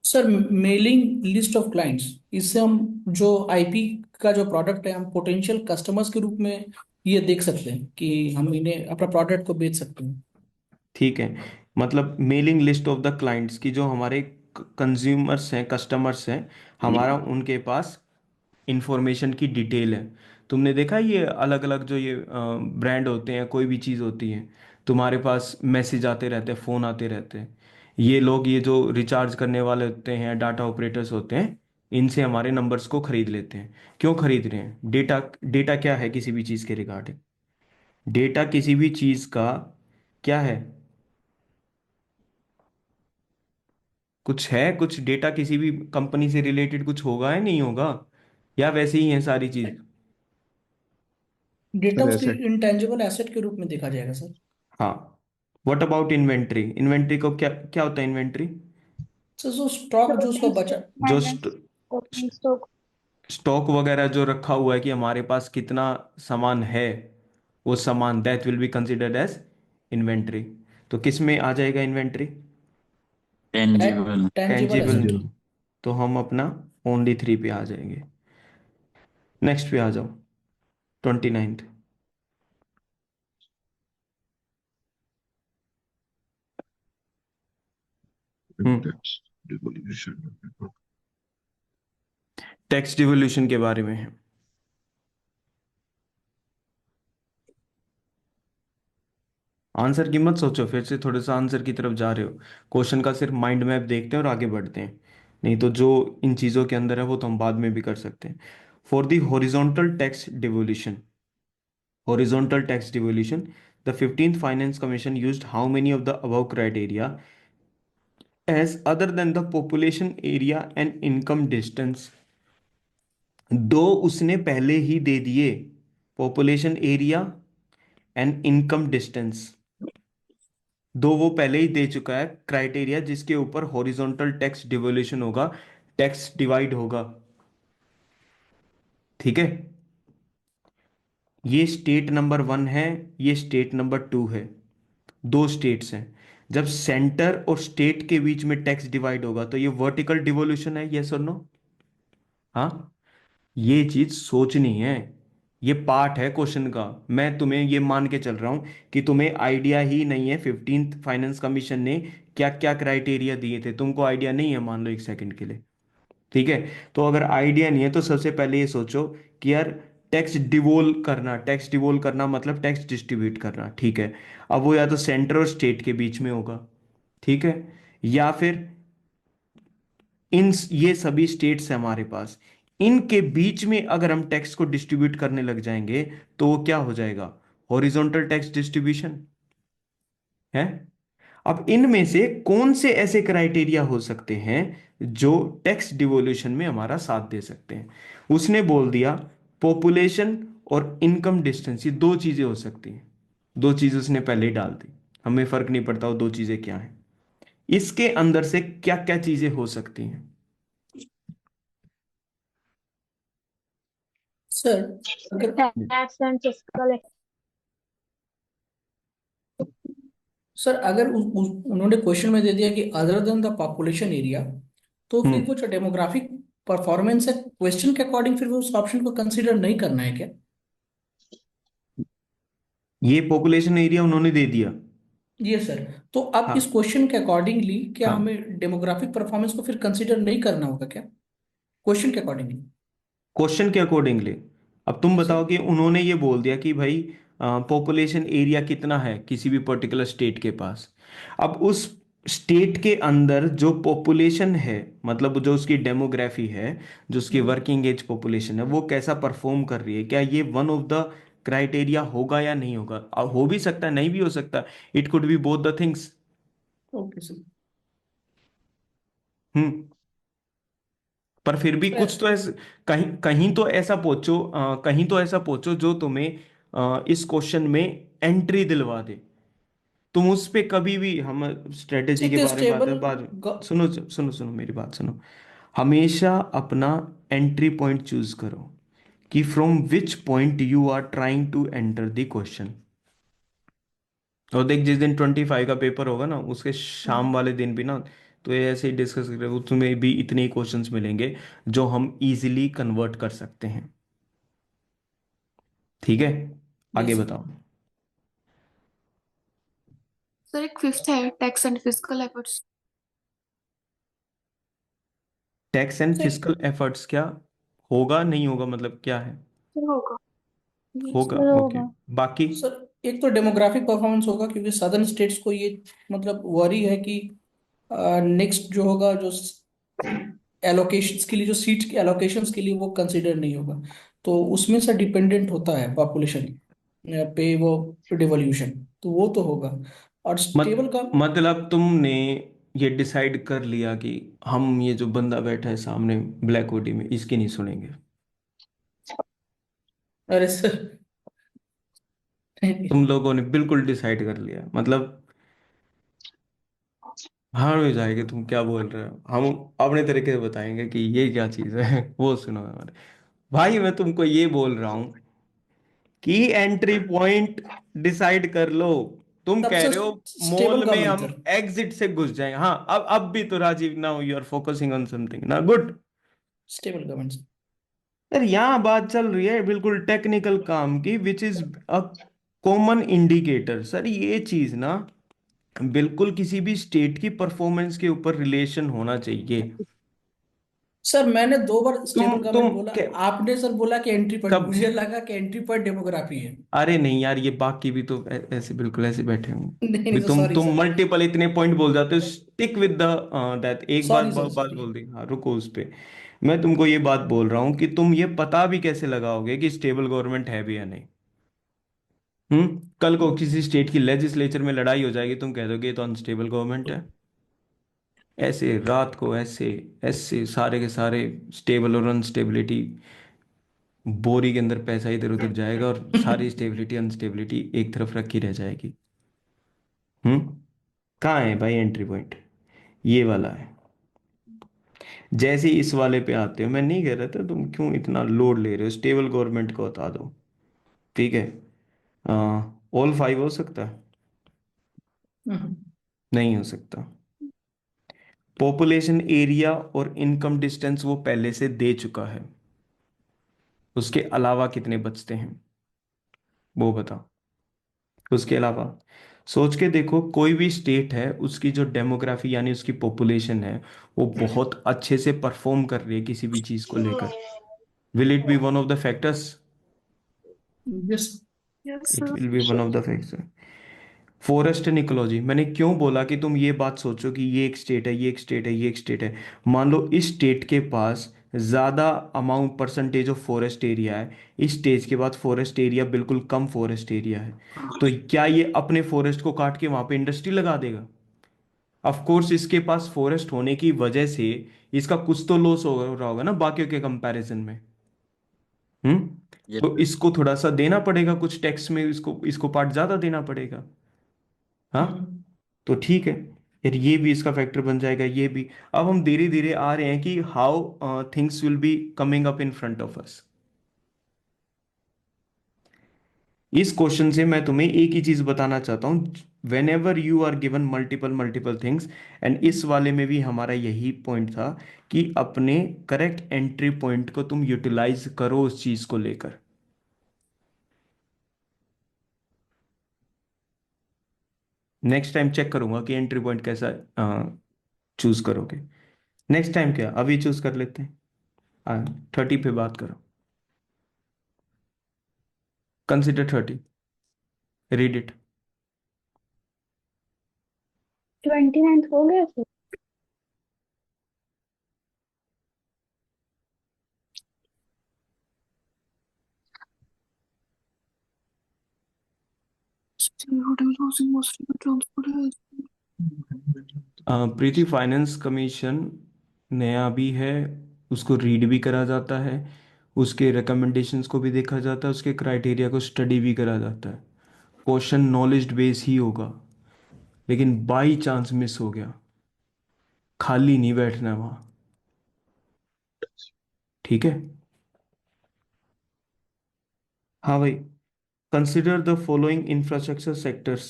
Sir mailing list of clients, इससे हम जो आईपी का जो प्रोडक्ट है हम पोटेंशियल कस्टमर्स के रूप में ये देख सकते हैं कि हम इन्हें अपना प्रोडक्ट को बेच सकते हैं। ठीक है। मतलब mailing list of the clients की, जो हमारे कंज्यूमर्स हैं, कस्टमर्स हैं, हमारा उनके पास इंफॉर्मेशन की डिटेल है। तुमने देखा ये अलग अलग जो ये ब्रांड होते हैं, कोई भी चीज़ होती है, तुम्हारे पास मैसेज आते रहते हैं, फ़ोन आते रहते हैं। ये लोग, ये जो रिचार्ज करने वाले होते हैं, डाटा ऑपरेटर्स होते हैं, इनसे हमारे नंबर्स को खरीद लेते हैं। क्यों खरीद रहे हैं? डेटा, डेटा क्या है किसी भी चीज़ के रिगार्डिंग? डेटा किसी भी चीज़ का क्या है? कुछ है, कुछ डेटा किसी भी कंपनी से रिलेटेड कुछ होगा या नहीं होगा, या वैसे ही है सारी चीज? डेटा सर उसकी एसेट। इंटेंजिबल एसेट के रूप में देखा जाएगा सर। हाँ। What about inventory? इन्वेंट्री को क्या क्या होता है इन्वेंट्री? सर जो स्टॉक जो उसका क्लोजिंग बचा। स्टॉक, जो बैलेंस, ओपनिंग स्टॉक। स्टॉक वगैरह जो रखा हुआ है कि हमारे पास कितना सामान है, वो सामान, that will be considered as inventory. तो किस में आ जाएगा inventory? Tangible. Tangible tangible asset. में। तो हम अपना ओनली 3 पे आ जाएंगे। नेक्स्ट पे आ जाओ, 29th। Hmm. That's devolution. Tax devolution के बारे में है। आंसर की मत सोचो, फिर से थोड़ा सा आंसर की तरफ जा रहे हो। क्वेश्चन का सिर्फ माइंड मैप देखते हैं और आगे बढ़ते हैं। नहीं तो जो इन चीज़ों के अंदर है वो तो हम बाद में भी कर सकते हैं। For the horizontal tax devolution, horizontal tax devolution, the 15th finance commission used how many of the above criteria as other than the population area and income distance? दो उसने पहले ही दे दिए, population area and income distance. दो वो पहले ही दे चुका है क्राइटेरिया जिसके ऊपर हॉरिजॉन्टल टैक्स डिवोल्यूशन होगा, टैक्स डिवाइड होगा। ठीक है। ये स्टेट नंबर 1 है, ये स्टेट नंबर 2 है। दो स्टेट्स हैं। जब सेंटर और स्टेट के बीच में टैक्स डिवाइड होगा तो ये वर्टिकल डिवोल्यूशन है, यस और नो? हाँ, ये चीज सोचनी है, ये पार्ट है क्वेश्चन का। मैं तुम्हें ये मान के चल रहा हूं कि तुम्हें आइडिया ही नहीं है 15th फाइनेंस कमीशन ने क्या क्या क्राइटेरिया दिए थे, तुमको आइडिया नहीं है मान लो एक सेकंड के लिए, ठीक है? तो अगर आइडिया नहीं है तो सबसे पहले ये सोचो कि यार टैक्स डिवोल्व करना मतलब टैक्स डिस्ट्रीब्यूट करना, ठीक है? अब वो या तो सेंटर और स्टेट के बीच में होगा, ठीक है, या फिर इन ये सभी स्टेट्स हैं हमारे पास, इनके बीच में अगर हम टैक्स को डिस्ट्रीब्यूट करने लग जाएंगे तो वो क्या हो जाएगा? हॉरिजॉन्टल टैक्स डिस्ट्रीब्यूशन है। अब इनमें से कौन से ऐसे क्राइटेरिया हो सकते हैं जो टैक्स डिवोल्यूशन में हमारा साथ दे सकते हैं? उसने बोल दिया पॉपुलेशन और इनकम डिस्टेंस, ये दो चीजें हो सकती हैं। दो चीजें उसने पहले ही डाल दी, हमें फर्क नहीं पड़ता वो दो चीजें क्या हैं। इसके अंदर से क्या क्या चीजें हो सकती हैं? सर अगर टैक्स एंड फिजिकल सर अगर उन्होंने क्वेश्चन में दे दिया कि other than the population area, तो फिर वो हम्म जो डेमोग्राफिक परफॉर्मेंस है क्वेश्चन के अकॉर्डिंग, फिर वो उस ऑप्शन को कंसीडर नहीं करना है क्या? ये पॉपुलेशन एरिया उन्होंने दे दिया। ये सर, तो अब इस हाँ क्वेश्चन के अकॉर्डिंगली क्या हाँ, हमें डेमोग्राफिक परफॉर्मेंस को फिर कंसीडर नहीं करना होगा क्या क्वेश्चन के अकॉर्डिंगली? क्वेश्चन के अकॉर्डिंगली। अब तुम जी सर। बताओ कि उन्होंने ये बोल दिया कि भाई पॉपुलेशन एरिया कितना है किसी भी पर्टिकुलर स्टेट के पास। अब उस स्टेट के अंदर जो पॉपुलेशन है, मतलब जो उसकी डेमोग्राफी है, जो उसकी वर्किंग एज पॉपुलेशन है, वो कैसा परफॉर्म कर रही है, क्या ये वन ऑफ द क्राइटेरिया होगा या नहीं होगा? हो भी सकता है, नहीं भी हो सकता, it could be both the things. Okay sir. Hmm पर फिर भी कुछ सर तो ऐसे, कहीं कहीं तो ऐसा पूछो, कहीं तो ऐसा पूछो जो तुम्हें इस क्वेश्चन में एंट्री दिलवा दे। तुम उस पे कभी भी, हम स्ट्रेटेजी के ठीक है, बारे में स्टेबल। बात सुनो सुनो सुनो मेरी बात सुनो। हमेशा अपना एंट्री पॉइंट चूज करो कि from which point you are trying to enter the question. और देख, जिस दिन 25 का पेपर होगा ना, उसके शाम वाले दिन भी ना, तो ये ऐसे ही डिस्कस करें, तुम्हें भी इतने ही क्वेश्चंस मिलेंगे जो हम इजीली कन्वर्ट कर सकते हैं, ठीक है? आगे यस सर। बताओ। सर एक फिफ्थ है tax and physical efforts. Tax and sir physical efforts क्या होगा, नहीं होगा, मतलब क्या है? होगा। होगा, ओके। होगा। बाकी? सर एक तो डेमोग्राफिक परफॉर्मेंस होगा, क्योंकि सदर्न स्टेट्स को ये मतलब वरी है कि नेक्स्ट जो होगा, जो एलोकेशंस के लिए, जो सीट के एलोकेशंस के लिए वो कंसिडर नहीं होगा, तो उसमें से डिपेंडेंट होता है पॉपुलेशन पे वो डिवोल्यूशन, तो वो तो होगा। और स्टेबल का, मतलब तुमने ये डिसाइड कर लिया कि हम ये जो बंदा बैठा है सामने ब्लैक हुडी में, इसकी नहीं सुनेंगे? अरे सर तुम लोगों ने बिल्कुल डिसाइड कर लिया, मतलब हाँ हो जाएगी, तुम क्या बोल रहे हो, हम अपने तरीके से बताएंगे कि ये क्या चीज़ है वो सुनो हमारे। भाई मैं तुमको ये बोल रहा हूँ कि एंट्री पॉइंट डिसाइड कर लो। तुम कह सबसे रहे हो स्टेबल मॉल में गवर्नमेंट हम सर। एग्जिट से घुस जाएंगे, हाँ अब भी तो Rajiv, now you are focusing on something ना गुड। Stable government. यार यहाँ बात चल रही है बिल्कुल टेक्निकल काम की, which is a common indicator. Sir ये चीज ना बिल्कुल किसी भी स्टेट की परफॉर्मेंस के ऊपर रिलेशन होना चाहिए। सर मैंने 2 बार स्टेबल तुम गवर्नमेंट बोला, क्या, आपने सर बोला कि एंट्री पॉइंट, कब? मुझे लगा कि एंट्री पॉइंट डेमोग्राफी है। अरे नहीं यार, ये बाकी भी तो ऐसे बिल्कुल ऐसे बैठे होंगे। नहीं नहीं भी सर, तुम सॉरी तुम सर। मल्टीपल इतने पॉइंट बोल जाते हो, स्टिक विद द दैट, एक बात सॉरी सर, बात सॉरी। बोल दी, हाँ रुको उस पे। मैं तुमको ये बात बोल रहा हूँ कि तुम ये पता भी कैसे लगाओगे कि स्टेबल गवर्नमेंट है भी या नहीं? कल को किसी स्टेट की लेजिस्लेचर में लड़ाई हो जाएगी, तुम कह दोगे ये तो अनस्टेबल गवर्नमेंट है। ऐसे रात को ऐसे ऐसे सारे के सारे स्टेबल और अनस्टेबिलिटी, बोरी के अंदर पैसा इधर उधर जाएगा और सारी स्टेबिलिटी अनस्टेबिलिटी एक तरफ रखी रह जाएगी। हम्म कहाँ है भाई एंट्री पॉइंट? ये वाला है। जैसे ही इस वाले पे आते हो, मैं नहीं कह रहा था तुम क्यों इतना लोड ले रहे हो, स्टेबल गवर्नमेंट को हटा दो, ठीक है? ऑल 5 हो सकता है। हम्म। नहीं हो सकता। पॉपुलेशन एरिया और इनकम डिस्टेंस वो पहले से दे चुका है, उसके अलावा कितने बचते हैं वो बता। उसके अलावा सोच के देखो, कोई भी स्टेट है उसकी जो डेमोग्राफी यानी उसकी पॉपुलेशन है वो बहुत अच्छे से परफॉर्म कर रही है किसी भी चीज को लेकर, will it be one of the factors? Yes. Yes, it sir. Will be one of the factors. Forest and ecology, मैंने क्यों बोला कि तुम ये बात सोचो कि ये एक स्टेट है, ये एक स्टेट है, ये एक स्टेट है। मान लो इस स्टेट के पास ज़्यादा amount percentage of forest area है, इस स्टेट के बाद फॉरेस्ट एरिया बिल्कुल कम फॉरेस्ट एरिया है, तो क्या ये अपने फॉरेस्ट को काट के वहां पे इंडस्ट्री लगा देगा? ऑफ कोर्स इसके पास फॉरेस्ट होने की वजह से इसका कुछ तो लॉस हो रहा होगा ना बाकियों के कंपैरिजन में। हम्म। ये तो इसको थोड़ा सा देना पड़ेगा, कुछ टैक्स में इसको इसको पार्ट ज्यादा देना पड़ेगा। हाँ, तो ठीक है, यार ये भी इसका फैक्टर बन जाएगा, ये भी। अब हम धीरे धीरे आ रहे हैं कि how things will be coming up in front of us. इस क्वेश्चन से मैं तुम्हें एक ही चीज बताना चाहता हूं, whenever you are given multiple multiple things, and इस वाले में भी हमारा यही पॉइंट था कि अपने करेक्ट एंट्री पॉइंट को तुम यूटिलाइज करो उस चीज को लेकर। नेक्स्ट टाइम चेक करूंगा कि एंट्री पॉइंट कैसा चूज करोगे। नेक्स्ट टाइम क्या, अभी चूज कर लेते हैं। 30 पे बात करो, कंसिडर 30, रीड इट। 29th हो गया sir? Affordable housing mostly for transport has Preeti, finance commission नया भी है, उसको रीड भी करा जाता है, उसके रिकमेंडेशंस को भी देखा जाता है, उसके क्राइटेरिया को स्टडी भी करा जाता है। क्वेश्चन नॉलेज बेस ही होगा, लेकिन बाई चांस मिस हो गया, खाली नहीं बैठना है वहां। ठीक है। हाँ भाई, consider the following infrastructure sectors,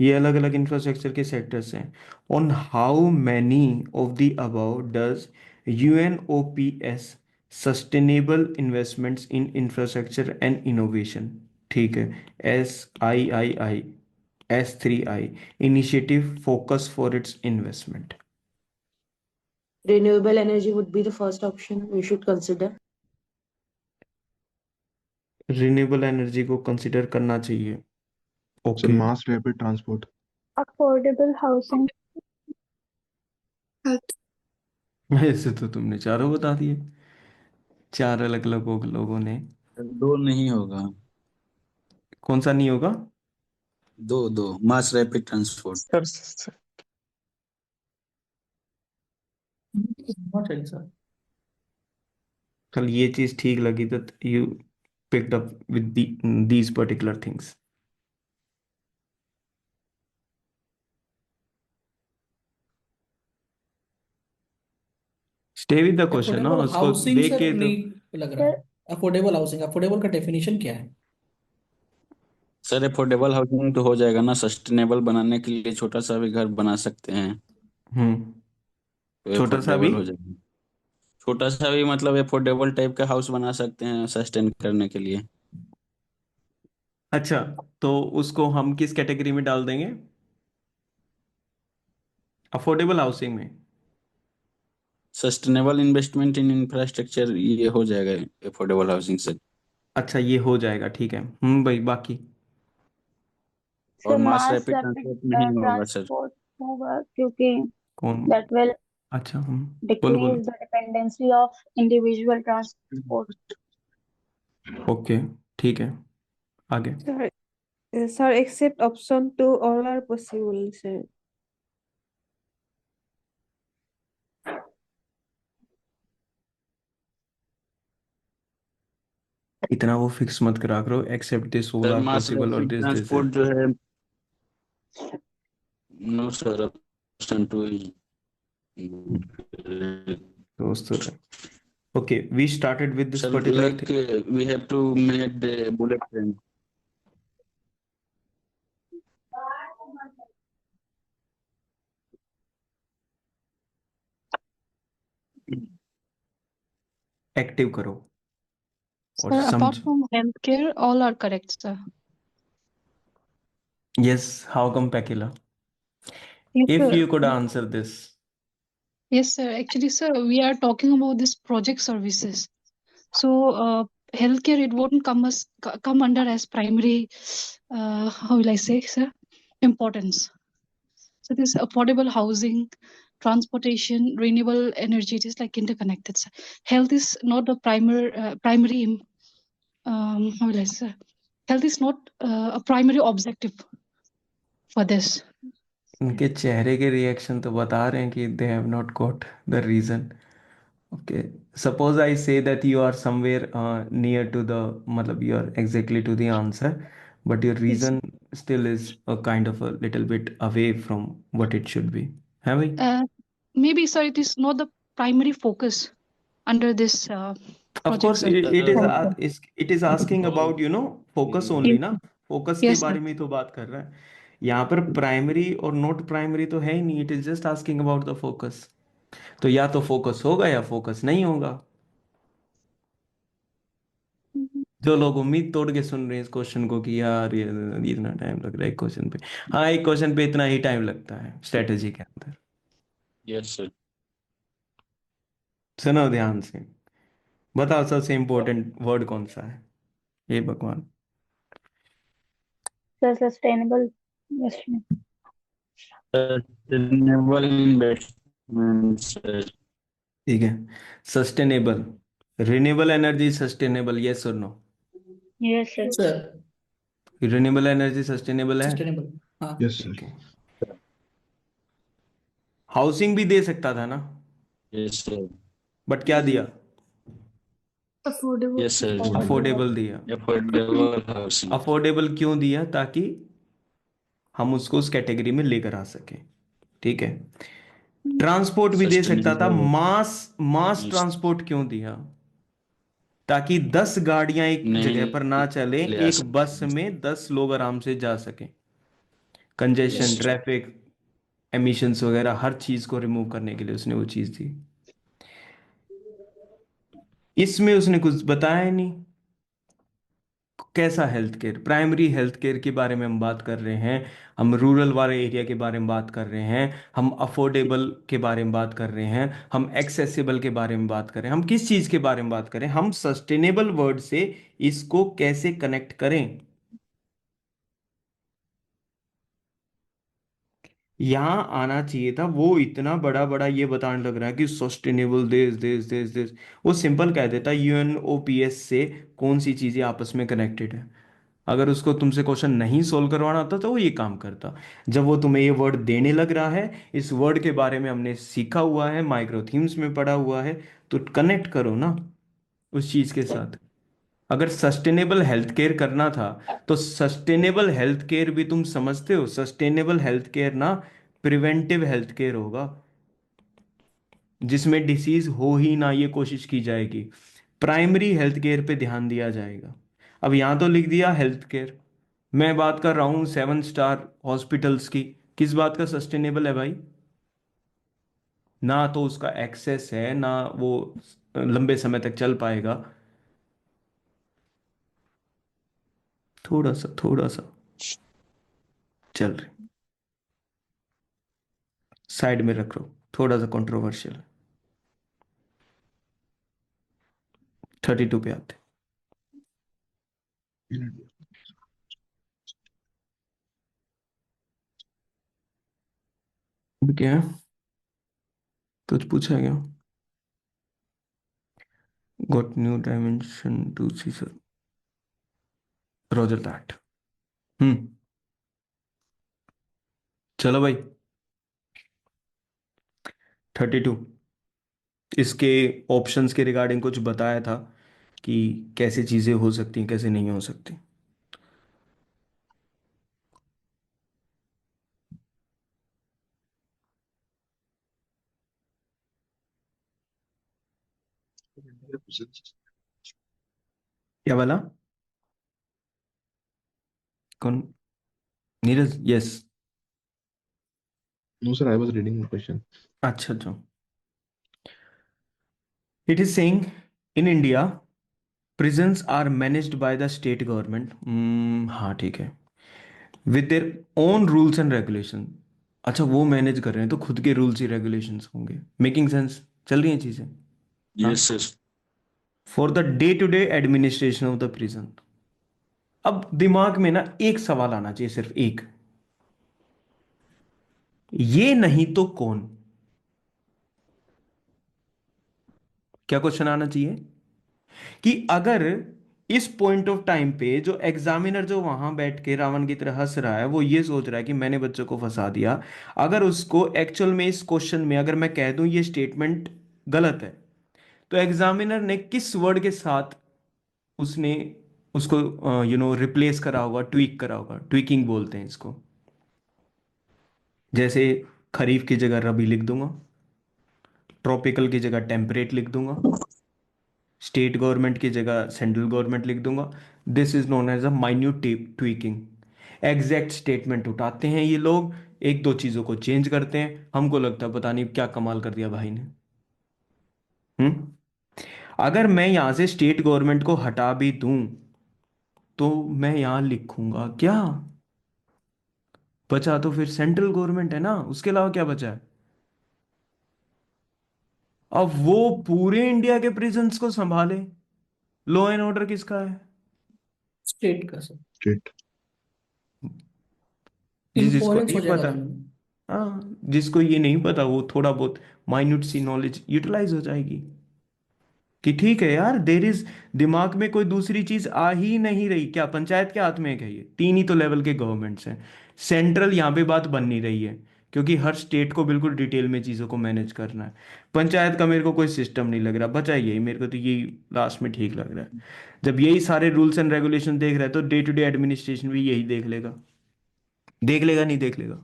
ये अलग अलग इंफ्रास्ट्रक्चर के सेक्टर्स हैं। On how many of the above does UNOPS sustainable investments in infrastructure and innovation, ठीक है, SIII S3I initiative focus for its investment? Renewable energy would be the first option we should consider. Renewable energy को consider करना चाहिए। So okay, mass rapid transport. Affordable housing. health. ऐसे तो तुमने चारों बता दिए, चार अलग अलग लोगों ने। दो नहीं होगा, कौन सा नहीं होगा? दो मास रैपिड ट्रांसपोर्ट। होना चाहिए सर। चल ये चीज ठीक लगी, that you picked up with these particular things. Stay with the question ना, अफोर्डेबल उसको हाउसिंग देख सर के तो। नहीं लग रहा है। अफोर्डेबल हाउसिंग, अफोर्डेबल का डेफिनेशन क्या है? सर अफोर्डेबल हाउसिंग तो हो जाएगा ना, सस्टेनेबल बनाने के लिए छोटा सा भी घर बना सकते हैं, हम्म, तो छोटा सा भी। अफोर्डेबल हो जाएगा। छोटा सा भी मतलब अफोर्डेबल टाइप का हाउस बना सकते हैं सस्टेन करने के लिए। अच्छा, तो उसको हम किस कैटेगरी में डाल देंगे? अफोर्डेबल हाउसिंग में। सस्टेनेबल इन्वेस्टमेंट इन इंफ्रास्ट्रक्चर ये हो जाएगा अफोर्डेबल हाउसिंग से। अच्छा, ये हो जाएगा, ठीक है। भाई बाकी। और सर मास मास रैपिड रैपिड ट्रांसपोर्ट नहीं होगा सर। ट्रांसपोर्ट होगा क्योंकि कौन? that will अच्छा, बोलो बोलो। decrease the dependency of individual transport. Okay, ठीक है, आगे। Sir, sir, except option 2, all are possible, sir. इतना वो फिक्स मत करा करो, except this all sir are mass possible और रैपिड दिस दिस। ट्रांसपोर्ट जो है, नो सर, ऑप्शन 2 दोस्तों, okay, we started with this sir particular like thing. We have to make the bullet train. Active करो और Sir, apart समझो. from healthcare, all are correct, sir. Yes, how come, Pakila? Yes, If sir. you could answer this. Yes, sir. Actually, sir, we are talking about this project services. So, healthcare, it won't come under as primary, how will I say, sir, importance. So, this affordable housing, transportation, renewable energy, it is like interconnected, sir. Health is not the primary, how will I say, health is not a primary objective for this. उनके चेहरे के reaction तो बता रहे हैं कि they have not got the reason. Okay, suppose I say that you are somewhere near to the, मतलब you are exactly to the answer, but your Yes. reason still is a kind of a little bit away from what it should be. Have we? Maybe, sir, it is not the primary focus under this Of project, course, sir. it is asking about focus only ना, focus के Yes, sir. बारे में ही तो बात कर रहा है. यहाँ पर प्राइमरी और नॉट प्राइमरी तो है ही नहीं. It is just asking about the focus. तो या तो फोकस होगा या फोकस नहीं होगा. जो लोग उम्मीद तोड़ के सुन रहे हैं इस क्वेश्चन को कि यार ये इतना टाइम लग रहा है एक क्वेश्चन पे. हाँ, एक क्वेश्चन पे इतना ही टाइम लगता है स्ट्रेटेजी के अंदर. Yes sir. सुनो ध्यान से. बताओ सबसे इंपॉर्टेंट वर्ड कौन सा है. ये भगवान. Sir, sustainable investment. Sustainable investment sir. ठीक है. Sustainable. Renewable energy sustainable, yes और no. Yes, sir. Sir renewable energy sustainable है. सस्टेनेबल, हाँ. Yes, sir. ठीक है. हाउसिंग भी दे सकता था ना, यस सर. बट क्या दिया. Affordable. Yes sir. अफोर्डेबल दिया. Affordable housing. अफोर्डेबल क्यों दिया, ताकि हम उसको उस कैटेगरी में लेकर आ सके. ठीक है. ट्रांसपोर्ट भी दे सकता था. Sustainable. मास मास Yes. ट्रांसपोर्ट क्यों दिया, ताकि 10 गाड़ियां एक नहीं जगह पर ना चले, ले आ एक बस सकते. में 10 लोग आराम से जा सके. Congestion, Yes. ट्रैफिक, एमिशंस वगैरह हर चीज को रिमूव करने के लिए उसने वो चीज दी. इसमें उसने कुछ बताया ही नहीं. कैसा health care, primary health care के बारे में हम बात कर रहे हैं, हम रूरल वाले एरिया के बारे में बात कर रहे हैं, हम अफोर्डेबल के बारे में बात कर रहे हैं, हम एक्सेसिबल के बारे में बात कर रहे हैं. हम किस चीज के बारे में बात करें, हम सस्टेनेबल वर्ड से इसको कैसे कनेक्ट करें. यहां आना चाहिए था. वो इतना बड़ा बड़ा ये बताने लग रहा है कि सस्टेनेबल देश देश देश देश. वो सिंपल कह देता यूएनओपीएस से कौन सी चीजें आपस में कनेक्टेड है. अगर उसको तुमसे क्वेश्चन नहीं सोल्व करवाना होता तो वो ये काम करता. जब वो तुम्हें ये वर्ड देने लग रहा है, इस वर्ड के बारे में हमने सीखा हुआ है, माइक्रो थीम्स में पढ़ा हुआ है, तो कनेक्ट करो ना उस चीज के साथ. अगर सस्टेनेबल हेल्थ केयर करना था तो सस्टेनेबल हेल्थ केयर भी तुम समझते हो, सस्टेनेबल हेल्थ केयर ना प्रिवेंटिव हेल्थ केयर होगा, जिसमें डिसीज हो ही ना ये कोशिश की जाएगी. प्राइमरी हेल्थ केयर पे ध्यान दिया जाएगा. अब यहां तो लिख दिया हेल्थ केयर. मैं बात कर रहा हूं 7 स्टार हॉस्पिटल्स की. किस बात का सस्टेनेबल है भाई. ना तो उसका एक्सेस है, ना वो लंबे समय तक चल पाएगा. थोड़ा सा चल रहे, साइड में रख लो. थोड़ा सा कंट्रोवर्शियल. 32 पे आते. अब क्या है? कुछ पूछा क्या. Got new dimension to see, sir. Roger that. चलो भाई. 32. इसके ऑप्शंस के रिगार्डिंग कुछ बताया था कि कैसे चीजें हो सकती हैं, कैसे नहीं हो सकती. क्या वाला. कौन. Neeraj. Yes. No, sir, I was reading the question. अच्छा. It is saying in India prisons are managed by the state government. हाँ ठीक है, with their own rules and regulation. अच्छा, वो मैनेज कर रहे हैं तो खुद के रूल्स ही रेगुलेशंस होंगे. Making sense? चल रही हैं चीजें? हाँ. Yes sir. For the day to day administration of the prison. अब दिमाग में ना एक सवाल आना चाहिए, सिर्फ एक. ये नहीं तो कौन? क्या क्वेश्चन आना चाहिए कि अगर इस पॉइंट ऑफ टाइम पे जो एग्जामिनर जो वहां बैठ के रावण की तरह हंस रहा है, वो ये सोच रहा है कि मैंने बच्चों को फंसा दिया, अगर उसको एक्चुअल में इस क्वेश्चन में अगर मैं कह दूं ये स्टेटमेंट गलत है, तो एग्जामिनर ने किस वर्ड के साथ उसने उसको रिप्लेस करा होगा, ट्वीक करा होगा. ट्वीकिंग बोलते हैं इसको. जैसे खरीफ की जगह रबी लिख दूंगा, ट्रॉपिकल की जगह टेम्परेट लिख दूंगा, स्टेट गवर्नमेंट की जगह सेंट्रल गवर्नमेंट लिख दूंगा. This is known as a minute tweaking. Exact statement उठाते हैं ये लोग, एक दो चीजों को चेंज करते हैं, हमको लगता है पता नहीं क्या कमाल कर दिया भाई ने. अगर मैं यहां से स्टेट गवर्नमेंट को हटा भी दूं तो मैं यहां लिखूंगा क्या? बचा तो फिर सेंट्रल गवर्नमेंट है ना, उसके अलावा क्या बचा है? अब वो पूरे इंडिया के प्रिजन्स को संभाले. लॉ एंड ऑर्डर किसका है? स्टेट का सर. State. जिसको इनकोहेरेंस नहीं हो जाएगा पता, दोनों में. हाँ, जिसको ये नहीं पता वो थोड़ा बहुत माइन्यूट सी नॉलेज यूटिलाइज हो जाएगी कि ठीक है यार, देर इज, दिमाग में कोई दूसरी चीज आ ही नहीं रही. क्या पंचायत के हाथ में है क्या? ये तीन ही तो लेवल के गवर्नमेंट्स हैं. सेंट्रल यहाँ पे बात बन नहीं रही है क्योंकि हर स्टेट को बिल्कुल डिटेल में चीज़ों को मैनेज करना है. पंचायत का मेरे को कोई सिस्टम नहीं लग रहा, बचा यही, मेरे को तो यही लास्ट में ठीक लग रहा है. जब यही सारे रूल्स एंड रेगुलेशन देख रहा है तो डे टू डे एडमिनिस्ट्रेशन भी यही देख लेगा. देख लेगा नहीं देख लेगा?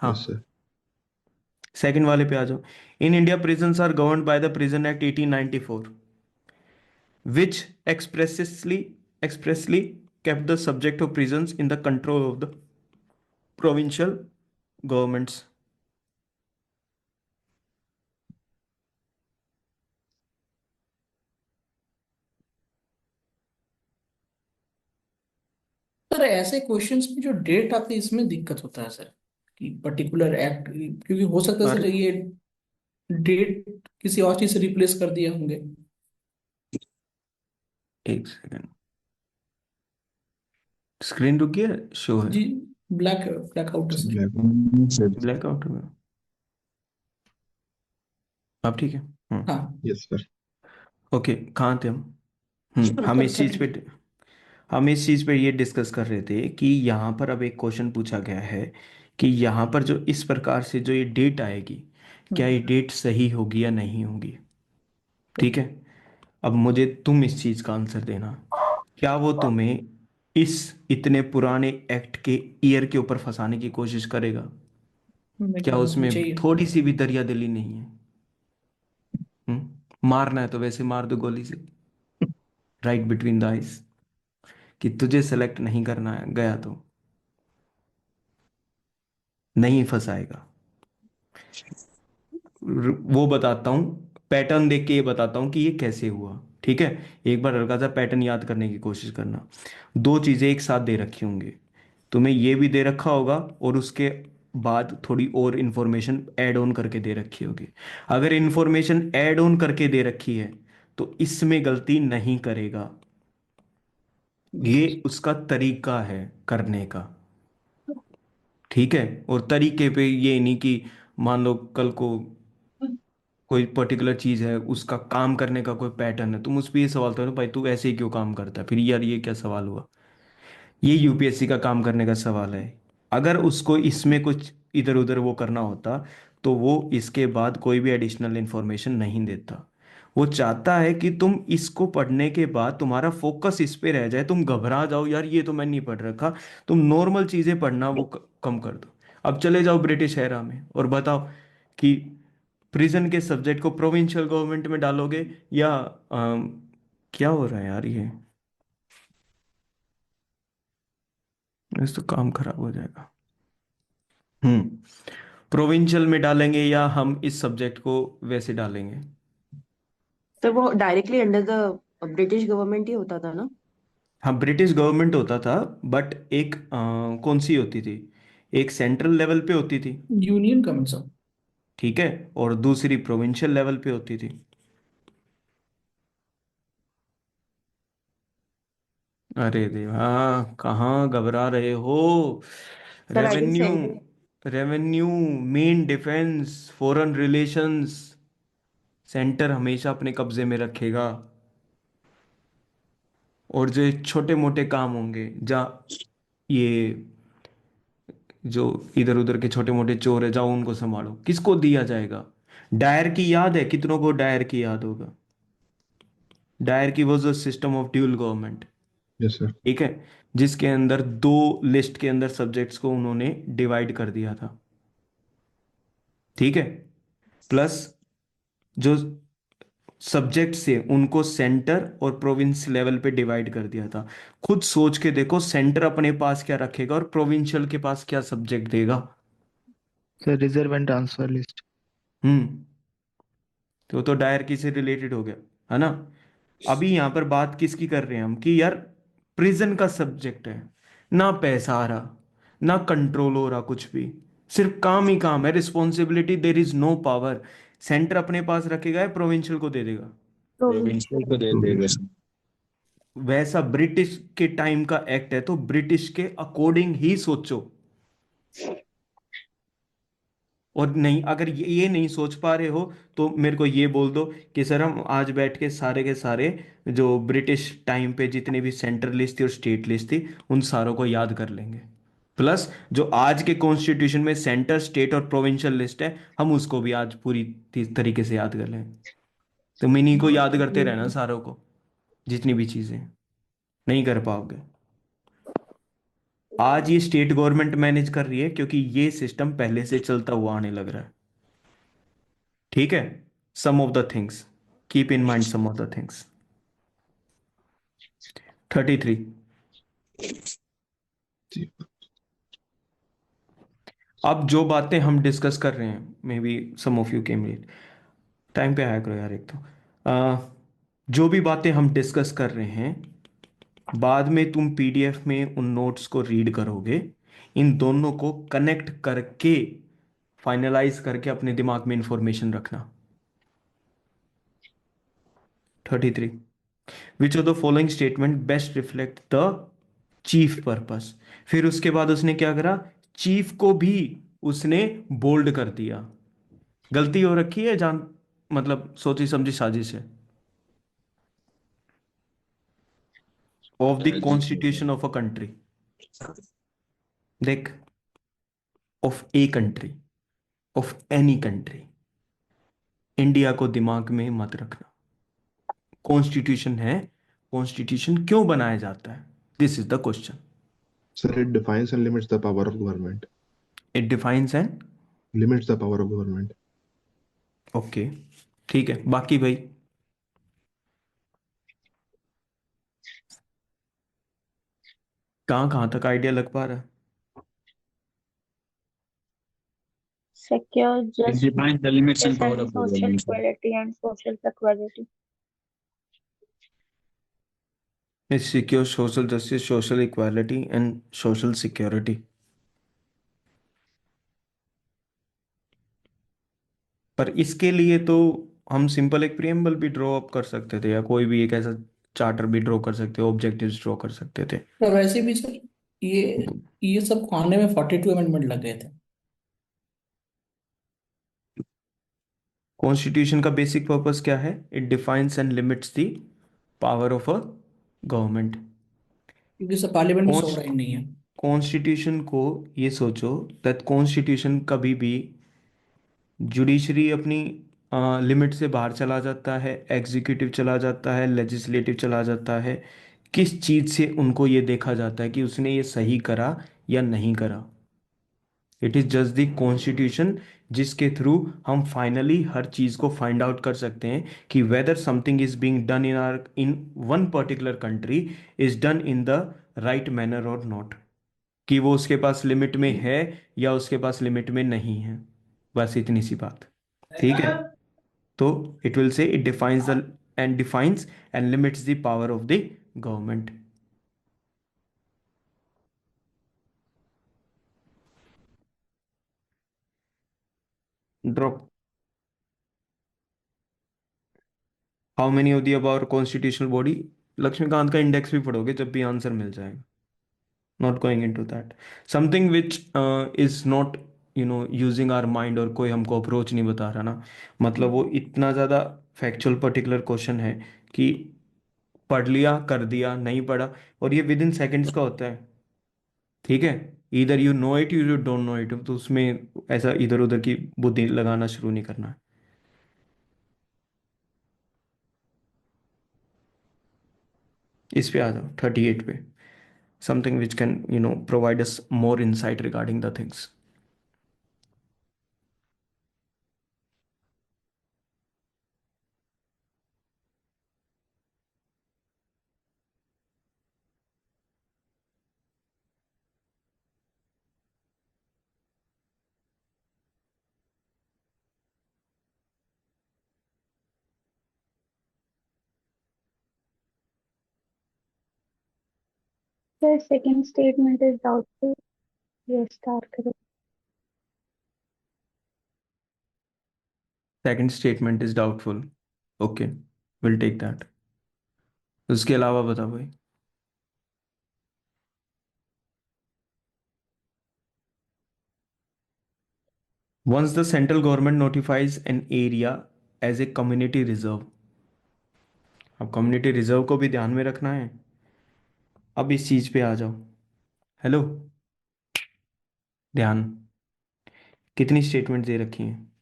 हाँ. Yes, sir. सेकंड वाले पे आ जाओ. In India prisons are governed by the prison act 1894 which expressly kept the subject of prisons in the control of the provincial governments. Sir ऐसे क्वेश्चंस में जो डेट आती है इसमें दिक्कत होता है सर, कि पर्टिकुलर एक्ट, क्योंकि हो सकता है सर अरे ये डेट किसी और चीज से रिप्लेस कर दिए होंगे. एक सेकंड, स्क्रीन रुक गया, शो है. जी. ब्लैक ब्लैकआउट है It's सर. black. ब्लैकआउट हो गया. अब ठीक है. हाँ. Yes, sir. ओके, कहाँ थे हम? Question हम number इस चीज पे 30. हम इस चीज पे ये डिस्कस कर रहे थे कि यहाँ पर अब एक क्वेश्चन पूछा गया है कि यहाँ पर जो इस प्रकार से जो ये डेट आएगी, क्या ये डेट सही होगी या नहीं होगी? ठीक है. अब मुझे तुम इस चीज का आंसर देना. क्या वो तुम्हें इस इतने पुराने एक्ट के ईयर के ऊपर फंसाने की कोशिश करेगा? मेरे क्या ख्याल से उसमें पीछे ही है. थोड़ी सी भी दरिया दिली नहीं है? मारना है तो वैसे मार दो गोली से, राइट बिटवीन द आइज, कि तुझे सेलेक्ट नहीं करना है गया तो नहीं फंसाएगा. वो बताता हूँ, पैटर्न देख के ये बताता हूँ कि ये कैसे हुआ. ठीक है, एक बार हल्का सा पैटर्न याद करने की कोशिश करना. दो चीजें एक साथ दे रखी होंगी, तुम्हें ये भी दे रखा होगा और उसके बाद थोड़ी और इंफॉर्मेशन ऐड ऑन करके दे रखी होगी. अगर इंफॉर्मेशन ऐड ऑन करके दे रखी है तो इसमें गलती नहीं करेगा. ये उसका तरीका है करने का. ठीक है, और तरीके पे ये नहीं कि मान लो कल को कोई पर्टिकुलर चीज है, उसका काम करने का कोई पैटर्न है, तुम उस पर ये सवाल करो भाई तू ऐसे ही क्यों काम करता है, फिर यार ये क्या सवाल हुआ? ये यूपीएससी का काम करने का सवाल है. अगर उसको इसमें कुछ इधर उधर वो करना होता तो वो इसके बाद कोई भी एडिशनल इंफॉर्मेशन नहीं देता. वो चाहता है कि तुम इसको पढ़ने के बाद तुम्हारा फोकस इस पे रह जाए, तुम घबरा जाओ यार ये तो मैं नहीं पढ़ रखा, तुम नॉर्मल चीजें पढ़ना वो कम कर दो. अब चले जाओ ब्रिटिश एरा में और बताओ कि प्रिजन के सब्जेक्ट को प्रोविंशियल गवर्नमेंट में डालोगे या क्या हो रहा है यार ये, इस तो काम खराब हो जाएगा. प्रोविंशियल में डालेंगे या हम इस सब्जेक्ट को वैसे डालेंगे? सर वो directly under the British government ही होता था ना? हाँ, ब्रिटिश गवर्नमेंट होता था, बट एक कौन सी होती थी, एक सेंट्रल लेवल पे होती थी, यूनियन कमीशन। ठीक है, और दूसरी प्रोविंशियल लेवल पे होती थी। अरे देवा, कहाँ घबरा रहे हो? Sir I can revenue, send you. Revenue, main defence, foreign relations, centre हमेशा अपने कब्जे में रखेगा। और जो छोटे मोटे काम होंगे, जहाँ ये जो इधर उधर के छोटे मोटे चोर है, जाओ उनको संभालो। किसको दिया जाएगा? डायर की याद है? कितनों को डायर की याद होगा? डायर की was a system of dual government, Yes, sir. ठीक है, जिसके अंदर दो लिस्ट के अंदर सब्जेक्ट्स को उन्होंने डिवाइड कर दिया था, ठीक है, प्लस जो सब्जेक्ट से उनको सेंटर और प्रोविंस लेवल पे डिवाइड कर दिया था। खुद सोच के देखो, सेंटर अपने पास क्या रखेगा और प्रोविंशियल के पास क्या सब्जेक्ट देगा। Sir, reserve and transfer list. हम्म, तो डायर की से रिलेटेड हो गया, है ना। अभी यहाँ पर बात किसकी कर रहे हैं हम, कि यार प्रिजन का सब्जेक्ट है, ना पैसा आ रहा, ना कंट्रोल हो रहा, कुछ भी, सिर्फ काम ही काम है, responsibility, there is no power. Centre अपने पास रखेगा या प्रोविंशियल को दे देगा? प्रोविंशियल को दे देगा Provincial. सर। वैसा ब्रिटिश के टाइम का एक्ट है, तो ब्रिटिश के अकॉर्डिंग ही सोचो। और नहीं, अगर ये नहीं सोच पा रहे हो तो मेरे को ये बोल दो कि सर हम आज बैठ के सारे जो ब्रिटिश टाइम पे जितने भी सेंट्रल लिस्ट थी और स्टेट लिस्ट थी, उन सारों को याद कर लेंगे। प्लस जो आज के कॉन्स्टिट्यूशन में सेंटर, स्टेट और प्रोविंशियल लिस्ट है, हम उसको भी आज पूरी तरीके से याद कर लेंगे। तो मिनी को याद करते रहना सारों को, जितनी भी चीजें, नहीं कर पाओगे। आज ये स्टेट गवर्नमेंट मैनेज कर रही है क्योंकि ये सिस्टम पहले से चलता हुआ आने लग रहा है, ठीक है। Some of the things, keep in mind some of the things. 33। जी। अब जो बातें हम डिस्कस कर रहे हैं, maybe some of you came late, time पे आया करो यार एक तो। जो भी बातें हम डिस्कस कर रहे हैं, बाद में तुम पीडीएफ में उन नोट्स को रीड करोगे, इन दोनों को कनेक्ट करके फाइनलाइज करके अपने दिमाग में इंफॉर्मेशन रखना। 33, which of the following statement best reflect the chief purpose. फिर उसके बाद उसने क्या करा, चीफ को भी उसने बोल्ड कर दिया। गलती हो रखी है जान, मतलब सोची समझी साजिश है। ऑफ द जी कॉन्स्टिट्यूशन ऑफ अ कंट्री, देख, of a country, of any country, India को दिमाग में मत रखना। कॉन्स्टिट्यूशन है, कॉन्स्टिट्यूशन क्यों बनाया जाता है, this is the question. Sir, it defines and limits the power of government. It defines and, Limits the power of government. Okay, ठीक है, बाकी भाई कहाँ कहाँ तक आइडिया लग पा रहा है? Secure it defines the limits and justice power and of the social government. equality and social equality. It secures social justice, social equality and social security. पर इसके लिए तो हम सिंपल एक प्रिएम्बल भी ड्रॉ अप कर सकते थे, या कोई भी एक ऐसा चार्टर भी ड्रॉ कर सकते थे, ऑब्जेक्टिव्स ड्रॉ कर सकते थे। तो वैसे भी सर, ये ये सब आने में 42 अमेंडमेंट लग गए थे। कॉन्स्टिट्यूशन का बेसिक पर्पस क्या है? It defines and limits the power of a government. क्योंकि सब पार्लियामेंट में सोवरेन नहीं है। कॉन्स्टिट्यूशन को ये सोचो दैट कॉन्स्टिट्यूशन कभी भी जुडिशरी अपनी लिमिट से बाहर चला जाता है, एग्जीक्यूटिव चला जाता है, लेजिस्लेटिव चला जाता है। किस चीज़ से उनको ये देखा जाता है कि उसने ये सही करा या नहीं करा? It is just the constitution, जिसके थ्रू हम फाइनली हर चीज़ को फाइंड आउट कर सकते हैं कि whether something is being done in one particular country is done in the right manner और नॉट, कि वो उसके पास लिमिट में है या उसके पास लिमिट में नहीं है। बस इतनी सी बात, ठीक है। तो it will say it defines the and defines and limits the power of the government. Drop. How many of the above constitutional body? Laxmikanth का इंडेक्स भी पढ़ोगे जब भी आंसर मिल जाएगा. Not going into that. Something which is not using our mind, और कोई हमको approach नहीं बता रहा ना, मतलब वो इतना ज़्यादा फैक्चुअल पर्टिकुलर क्वेश्चन है कि पढ़ लिया कर दिया, नहीं पढ़ा, और ये विद इन सेकेंड्स का होता है. ठीक है, इधर you know it you don't know it, तो उसमें ऐसा इधर उधर की बुद्धि लगाना शुरू नहीं करना है. इस पे आ जाओ 38 पे. Something which can provide us more insight regarding the things. The second statement is doubtful. Yes, start correct. Second statement is doubtful. Okay, will take that. उसके अलावा बताओ भाई. Once the central government notifies an area as a community reserve. अब community reserve को भी ध्यान में रखना है. अब इस चीज पे आ जाओ. हेलो, ध्यान. कितनी स्टेटमेंट दे रखी हैं?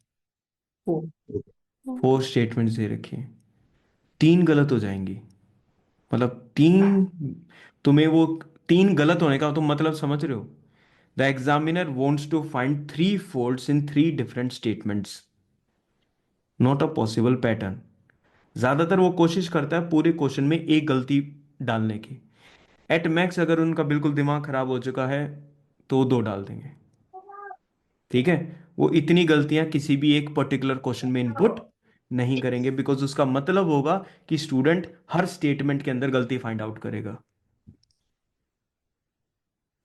4 स्टेटमेंट्स दे रखी हैं. 3 गलत हो जाएंगी. मतलब 3, तुम्हें वो 3 गलत होने का तुम मतलब समझ रहे हो? The examiner wants to find 3 faults in 3 different statements. Not a possible pattern. ज्यादातर वो कोशिश करता है पूरे क्वेश्चन में एक गलती डालने की. एट मैक्स अगर उनका बिल्कुल दिमाग खराब हो चुका है तो 2 डाल देंगे. ठीक है, वो इतनी गलतियां किसी भी एक पर्टिकुलर क्वेश्चन में इनपुट नहीं करेंगे, बिकॉज उसका मतलब होगा कि स्टूडेंट हर स्टेटमेंट के अंदर गलती फाइंड आउट करेगा.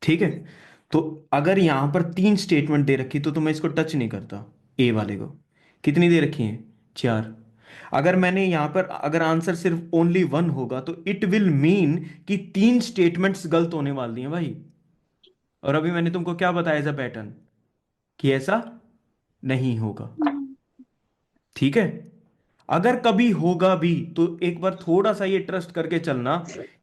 ठीक है, तो अगर यहां पर 3 स्टेटमेंट दे रखी तो मैं इसको टच नहीं करता. ए वाले को कितनी दे रखी है? 4. अगर मैंने यहां पर अगर आंसर सिर्फ ओनली 1 होगा तो इट विल मीन कि 3 स्टेटमेंट्स गलत होने वाली हैं भाई. और अभी मैंने तुमको क्या बताया एज अ पैटर्न कि ऐसा नहीं होगा. ठीक है, अगर कभी होगा भी तो एक बार थोड़ा सा ये ट्रस्ट करके चलना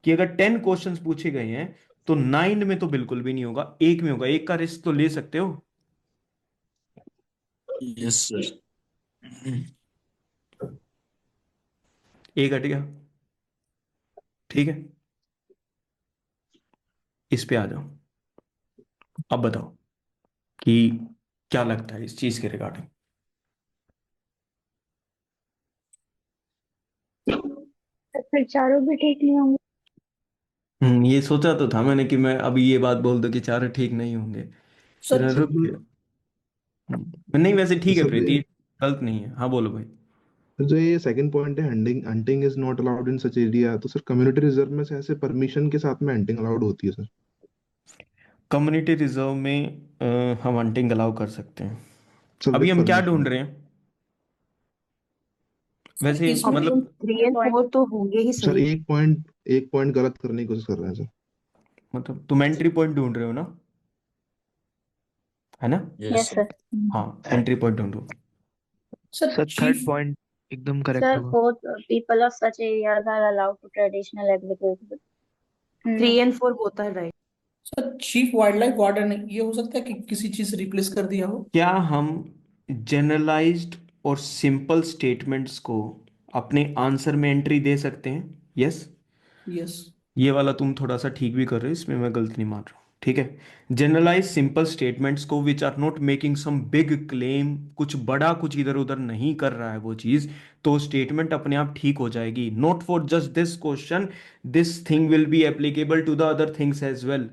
कि अगर 10 क्वेश्चंस पूछे गए हैं तो 9 में तो बिल्कुल भी नहीं होगा, 1 में होगा. एक का रिस्क तो ले सकते हो. Yes sir. एक हट गया. ठीक है, इस पे आ जाओ. अब बताओ कि क्या लगता है इस चीज के रिगार्डिंग. तो फिर चारों भी ठीक नहीं होंगे. ये सोचा तो था मैंने कि मैं अभी ये बात बोल दूं कि 4 ठीक नहीं होंगे. फिर सर रुक गया. नहीं, वैसे ठीक है सर प्रीति, गलत नहीं है. हाँ बोलो भाई. जो ये सेकंड पॉइंट है, hunting hunting is not allowed in such area, तो सर कम्युनिटी रिजर्व में से ऐसे परमिशन के साथ में हंटिंग अलाउड होती है सर? कम्युनिटी रिजर्व में हम हंटिंग अलाउ कर सकते हैं. सर अभी विद हम क्या परमिशन. ढूंढ रहे हैं सर वैसे, इसमें ऑप्शन मतलब 3 एंड 4 तो होंगे ही सर सही. एक पॉइंट गलत करने की कोशिश कर रहे हैं सर. मतलब तुम एंट्री पॉइंट ढूंढ रहे हो ना, है ना? Yes sir. हाँ, एंट्री पॉइंट ढूंढो. Sir sir third chief point एकदम करेक्ट Sir, होगा. both people of such areas are allowed to traditional agriculture. 3 and 4 होता है right. Sir chief wild life warden ये हो सकता है कि किसी चीज से रिप्लेस कर दिया हो. क्या हम जनरलाइज्ड और सिंपल स्टेटमेंट्स को अपने आंसर में एंट्री दे सकते हैं? यस. यस. ये वाला तुम थोड़ा सा ठीक भी कर रहे हो, इसमें मैं गलत नहीं मान रहा हूँ. ठीक है, जनरलाइज सिंपल स्टेटमेंट्स को which are not making some big claim, कुछ बड़ा कुछ इधर उधर नहीं कर रहा है वो चीज, तो स्टेटमेंट अपने आप ठीक हो जाएगी. Not for just this question, this thing will be applicable to the other things as well.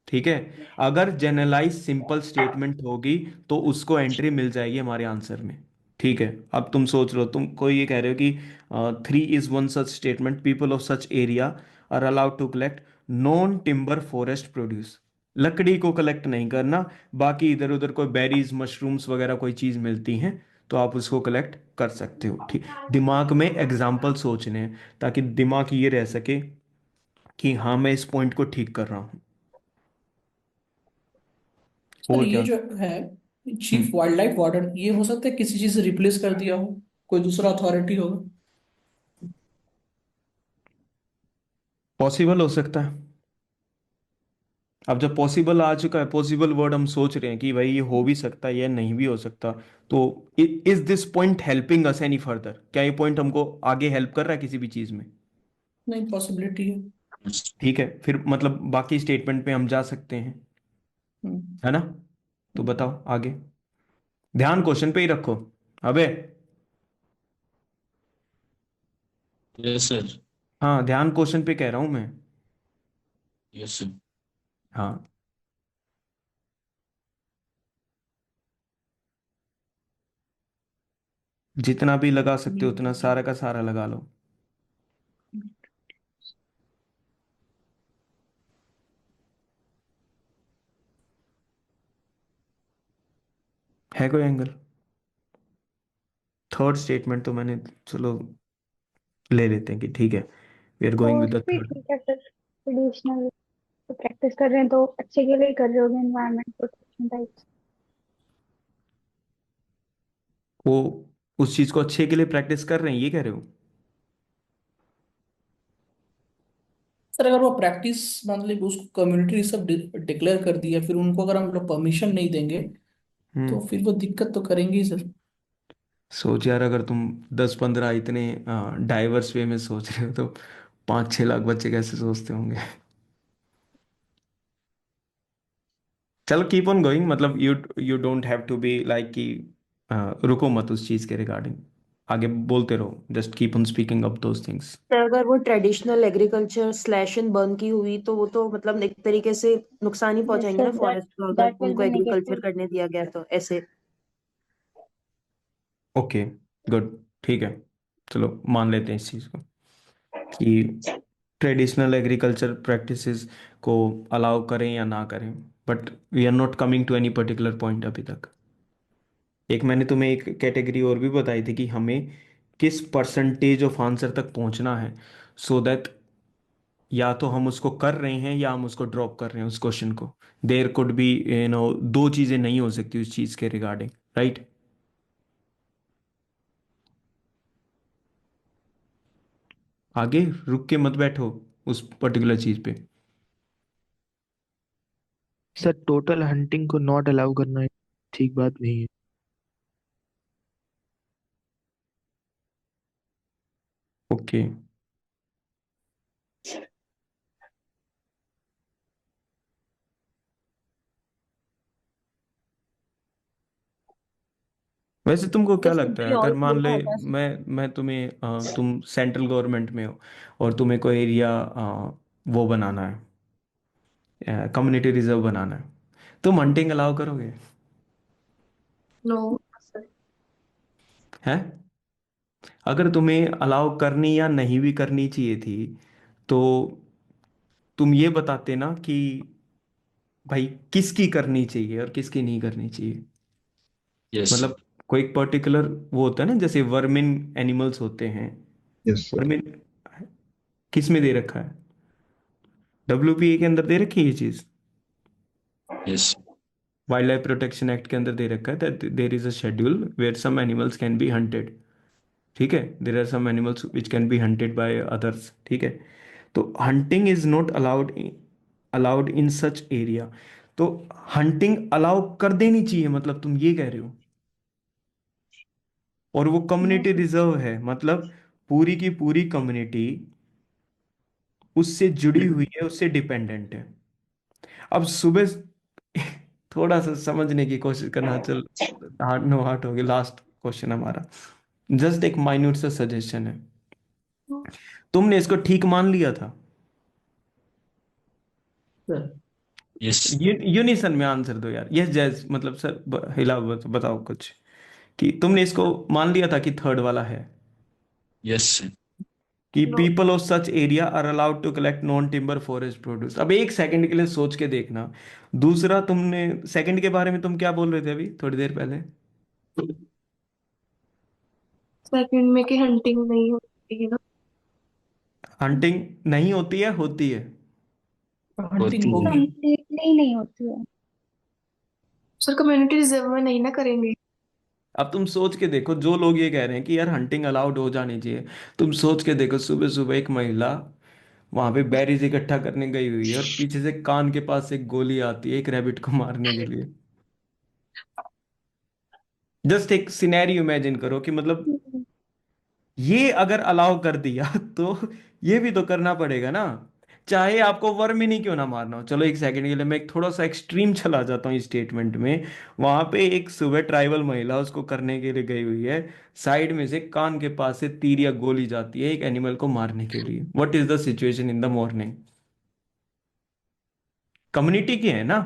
ठीक है, अगर जनरलाइज सिंपल स्टेटमेंट होगी तो उसको एंट्री मिल जाएगी हमारे आंसर में. ठीक है, अब तुम सोच लो, तुम कोई ये कह रहे हो कि 3 is 1 such statement, people of such area are allowed to collect non timber forest produce. लकड़ी को कलेक्ट नहीं करना, बाकी इधर उधर कोई बेरीज मशरूम्स वगैरह कोई चीज मिलती हैं तो आप उसको कलेक्ट कर सकते हो। ठीक, दिमाग में एग्जाम्पल सोचने हैं ताकि दिमाग ये रह सके कि हाँ मैं इस पॉइंट को ठीक कर रहा हूँ। सर और ये क्या? जो है चीफ हम्म, वाइल्ड लाइफ वार्डन, ये हो सकता है किसी चीज से रिप्लेस कर दिया हो, कोई दूसरा अथॉरिटी होगा। पॉसिबल हो सकता है। अब जब पॉसिबल आ चुका है, पॉसिबल वर्ड हम सोच रहे हैं कि भाई ये हो भी सकता है या नहीं भी हो सकता, तो is this point helping us any further? क्या ये पॉइंट हमको आगे हेल्प कर रहा है किसी भी चीज में? नहीं, पॉसिबिलिटी है। ठीक है, फिर मतलब बाकी स्टेटमेंट पे हम जा सकते हैं, हम्म। है ना? तो बताओ आगे। ध्यान क्वेश्चन पे ही रखो। अबे, यस सर। हाँ ध्यान क्वेश्चन पे कह रहा हूं मैं। Yes sir. हाँ, जितना भी लगा सकते हो उतना सारा का सारा लगा लो। है कोई एंगल? थर्ड स्टेटमेंट तो मैंने, चलो ले लेते हैं कि ठीक है, वी आर गोइंग वो विद द भी थर्ड। ठीक है सर, ट्रेडिशनल तो प्रैक्टिस कर रहे हैं तो अच्छे के लिए ही कर रहे होगे, एनवायरमेंट प्रोटेक्शन टाइप्स। वो उस चीज को अच्छे के लिए प्रैक्टिस कर रहे हैं, ये कह रहे हो? सर अगर वो प्रैक्टिस मान ली उसको कम्युनिटी सब डिक्लेयर कर दिया, फिर उनको अगर हम लोग परमिशन नहीं देंगे हम्म। तो फिर वो दिक्कत तो करेंगे ही सर। सोच यार, अगर तुम 10-15 इतने डाइवर्स वे में सोच रहे हो तो 5-6 लाख बच्चे कैसे सोचते होंगे? चलो कीप ऑन गोइंग, मतलब you you don't have to be like कि रुको मत उस चीज के रिगार्डिंग, आगे बोलते रहो, just keep on speaking up those things. तो अगर वो traditional agriculture slash and burn की हुई तो वो तो मतलब एक तरीके से नुकसान ही Yes, पहुंचाएंगे sir. ना That फॉरेस्ट को, अगर that will उनको be एग्रीकल्चर negative. करने दिया गया तो ऐसे। ओके, गुड, ठीक है, चलो मान लेते हैं इस चीज को कि ट्रेडिशनल एग्रीकल्चर प्रैक्टिसेस को अलाउ करें या ना करें, but we are not coming to any particular point अभी तक। एक मैंने तुम्हें एक कैटेगरी और भी बताई थी कि हमें किस परसेंटेज ऑफ आंसर तक पहुंचना है, सो दैट या तो हम उसको कर रहे हैं या हम उसको ड्रॉप कर रहे हैं उस क्वेश्चन को। देयर कुड बी, दो चीजें नहीं हो सकती उस चीज के रिगार्डिंग, राइट? आगे रुक के मत बैठो उस पर्टिकुलर चीज पे। सर टोटल हंटिंग को नॉट अलाउ करना ठीक बात नहीं है। ओके, वैसे तुमको क्या There should लगता है, be अगर मान also ले होगा। मैं तुम्हें तुम सेंट्रल गवर्नमेंट में हो और तुम्हें कोई एरिया वो बनाना है, कम्युनिटी रिजर्व बनाना है, तुम हंटिंग अलाउ करोगे? नो। है? अगर तुम्हें अलाउ करनी या नहीं भी करनी चाहिए थी तो तुम ये बताते ना कि भाई किसकी करनी चाहिए और किसकी नहीं करनी चाहिए। यस। मतलब कोई एक पर्टिकुलर वो होता है ना, जैसे वर्मिन एनिमल्स होते हैं। Yes sir. वर्मिन किस में दे रखा है? WPA के अंदर दे रखी है ये चीज। Yes. Wildlife protection act के अंदर दे रखा है that there is a schedule where some animals can be hunted. ठीक है, there are some animals which can be hunted by others. ठीक है, तो hunting is not allowed in such area. तो हंटिंग अलाउ कर देनी चाहिए, मतलब तुम ये कह रहे हो? और वो No, कम्युनिटी sir. रिजर्व है, मतलब पूरी की पूरी कम्युनिटी उससे जुड़ी हुई है, उससे डिपेंडेंट है। अब सुबह थोड़ा सा समझने की कोशिश करना, चल हार्ट नो हार्ट हो गया लास्ट क्वेश्चन हमारा। जस्ट एक माइन्यूट सा सजेशन है, तुमने इसको ठीक मान लिया था? Sir yes. यूनिसन में आंसर दो यार, यस जैस मतलब सर हिला बताओ कुछ कि तुमने इसको मान लिया था कि थर्ड वाला है यस कि No. People of such area are allowed to collect non timber forest produce. अब एक सेकंड के लिए सोच के देखना। दूसरा, तुमने सेकंड के बारे में तुम क्या बोल रहे थे अभी थोड़ी देर पहले? सेकंड में कि हंटिंग नहीं होती है ना। हंटिंग नहीं होती है, होती है। हंटिंग होती है। होगी। कंप्लीटली नहीं होती है। सर कम्युनिटी रिजर्व में नहीं ना करेंगे। अब तुम सोच के देखो, जो लोग ये कह रहे हैं कि यार हंटिंग अलाउड हो जानी चाहिए, तुम सोच के देखो सुबह सुबह एक महिला वहां पे बेरीज इकट्ठा करने गई हुई है और पीछे से कान के पास एक गोली आती है एक रैबिट को मारने के लिए। जस्ट एक सिनेरियो इमेजिन करो कि मतलब ये अगर अलाउ कर दिया तो ये भी तो करना पड़ेगा ना, चाहे आपको वर्म ही नहीं क्यों ना मारना हो। चलो एक सेकंड के लिए मैं एक थोड़ा सा एक्सट्रीम चला जाता हूँ इस स्टेटमेंट में। वहां पे एक सुबह ट्राइबल महिला उसको करने के लिए गई हुई है, साइड में से कान के पास से तीर या गोली जाती है एक एनिमल को मारने के लिए। What is the situation in the morning? Community की है ना,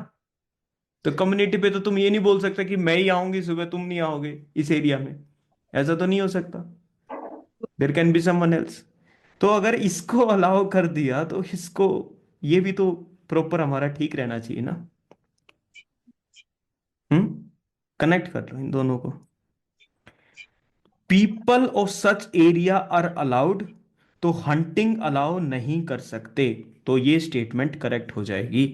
तो कम्युनिटी पे तो तुम ये नहीं बोल सकते कि मैं ही आऊंगी सुबह तुम नहीं आओगे इस एरिया में। ऐसा तो नहीं हो सकता। There can be someone else. तो अगर इसको अलाउ कर दिया तो इसको, ये भी तो प्रॉपर हमारा ठीक रहना चाहिए ना। कनेक्ट कर लो इन दोनों को। People of such area are allowed, तो हंटिंग अलाउ नहीं कर सकते, तो ये स्टेटमेंट करेक्ट हो जाएगी।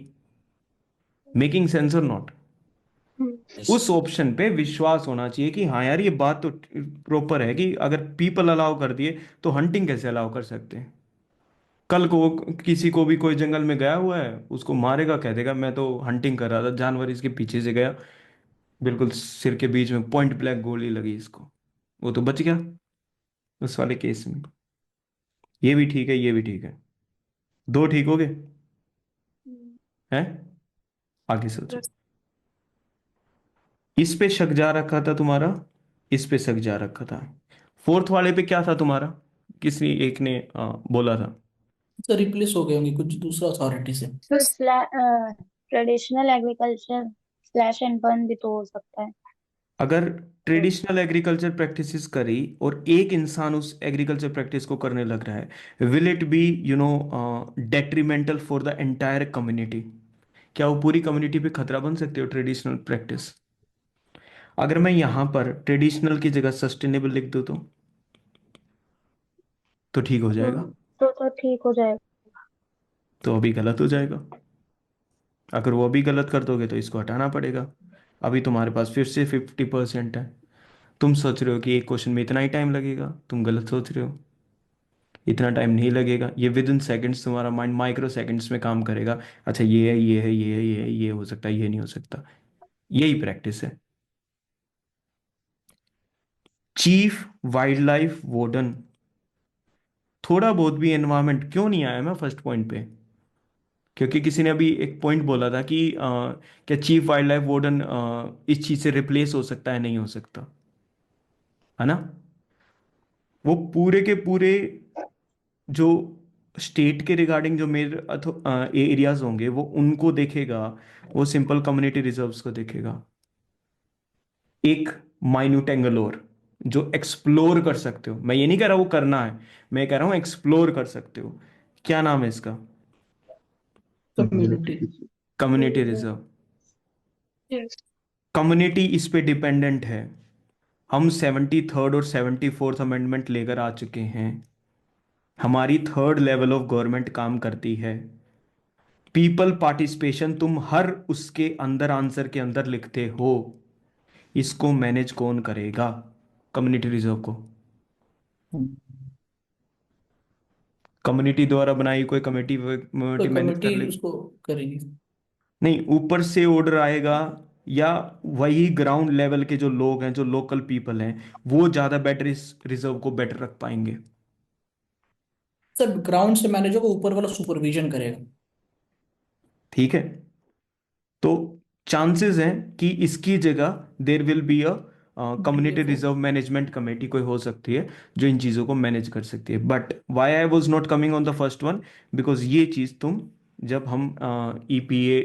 मेकिंग सेंस और नॉट? उस ऑप्शन पे विश्वास होना चाहिए कि हाँ यार ये बात तो प्रॉपर है कि अगर पीपल अलाउ कर दिए तो हंटिंग कैसे अलाउ कर सकते हैं। कल को किसी को भी कोई जंगल में गया हुआ है उसको मारेगा, कह देगा मैं तो हंटिंग कर रहा था, जानवर इसके पीछे से गया, बिल्कुल सिर के बीच में पॉइंट ब्लैंक गोली लगी इसको, वो तो बच गया उस वाले केस में। ये भी ठीक है, ये भी ठीक है। दो ठीक हो गए हैं। आगे सोचो। इस पे शक जा रखा था तुम्हारा, इस पे शक जा रखा था। फोर्थ वाले पे क्या था तुम्हारा? किसी एक ने बोला था। तो रिप्लेस हो गए होंगे कुछ दूसरा अथॉरिटी से। Traditional agriculture slash and burn भी तो हो सकता है। अगर ट्रेडिशनल एग्रीकल्चर प्रैक्टिसेस करी और एक इंसान उस एग्रीकल्चर प्रैक्टिस को करने लग रहा है, will it be detrimental for the entire community? क्या वो पूरी कम्युनिटी पे खतरा बन सकती हो ट्रेडिशनल प्रैक्टिस? अगर मैं यहां पर ट्रेडिशनल की जगह सस्टेनेबल लिख दूं तो ठीक हो जाएगा? तो ठीक हो जाएगा। तो अभी गलत हो जाएगा। अगर वो अभी गलत कर दोगे तो इसको हटाना पड़ेगा। अभी तुम्हारे पास फिर से 50% है। तुम सोच रहे हो कि एक क्वेश्चन में इतना ही टाइम लगेगा, तुम गलत सोच रहे हो। इतना टाइम नहीं लगेगा, ये विद इन सेकेंड्स तुम्हारा माइंड माइक्रो सेकेंड्स में काम करेगा। अच्छा ये है, ये है, ये है, ये है, ये हो सकता है, ये नहीं हो सकता। यही प्रैक्टिस है। चीफ वाइल्ड लाइफ वार्डन, थोड़ा बहुत भी एनवायरमेंट क्यों नहीं आया मैं फर्स्ट पॉइंट पे? क्योंकि किसी ने अभी एक पॉइंट बोला था कि क्या चीफ वाइल्ड लाइफ वार्डन इस चीज से रिप्लेस हो सकता है, नहीं हो सकता, है ना। वो पूरे के पूरे जो स्टेट के रिगार्डिंग जो मेरे एरियाज होंगे वो उनको देखेगा, वो सिंपल कम्युनिटी रिजर्व्स को देखेगा। एक माइन्यूट एंगल और जो एक्सप्लोर कर सकते हो, मैं ये नहीं कह रहा वो करना है, मैं कह रहा हूं एक्सप्लोर कर सकते हो। क्या नाम है इसका? Community. Community reserve. Yes community इस पे डिपेंडेंट है। हम 73rd और 74th अमेंडमेंट लेकर आ चुके हैं। हमारी थर्ड लेवल ऑफ गवर्नमेंट काम करती है। पीपल पार्टिसिपेशन तुम हर उसके अंदर आंसर के अंदर लिखते हो। इसको मैनेज कौन करेगा? कम्युनिटी रिजर्व को। कम्युनिटी द्वारा बनाई कोई कमेटी कोई मैनेज कर कमेटी ले? उसको करेगी। नहीं, ऊपर से ऑर्डर आएगा या वही ग्राउंड लेवल के जो लोग हैं, जो लोकल पीपल हैं, वो ज्यादा बेटर इस रिजर्व को बेटर रख पाएंगे। सर ग्राउंड से मैनेज होगा, ऊपर वाला सुपरविजन करेगा। ठीक है, तो चांसेस हैं कि इसकी जगह there will be a community DFO। Reserve management committee कोई हो सकती है जो इन चीज़ों को मैनेज कर सकती है। But why I was not coming on the first one, because ये चीज़ तुम जब हम ईपीए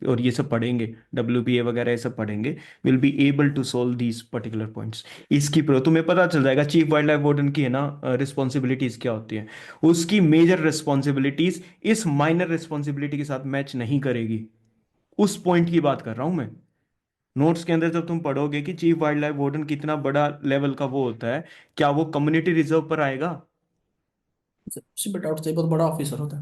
और ये सब पढ़ेंगे, डब्ल्यूपीए वगैरह ये सब पढ़ेंगे, will be able to solve these particular points. इसकी तुम्हें पता चल जाएगा चीफ वाइल्ड लाइफ वार्डन की है ना रिस्पॉन्सिबिलिटीज क्या होती हैं। उसकी मेजर रिस्पॉन्सिबिलिटीज इस माइनर रिस्पॉन्सिबिलिटी के साथ मैच नहीं करेगी। उस पॉइंट की बात कर रहा हूं मैं। नोट्स के अंदर जब तुम पढ़ोगे कि चीफ वाइल्ड लाइफ वार्डन कितना बड़ा लेवल का वो होता है, क्या वो कम्युनिटी रिजर्व पर आएगा? सबसे डाउट से बहुत बड़ा ऑफिसर होता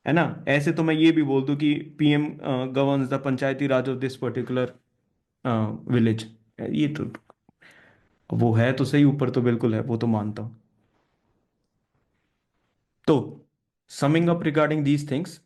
है ना? ऐसे तो मैं ये भी बोल दूं कि PM governs the Panchayati Raj of this particular village. ये तो वो है तो सही, ऊपर तो बिल्कुल है, वो तो मानता हूं। तो summing up regarding these things,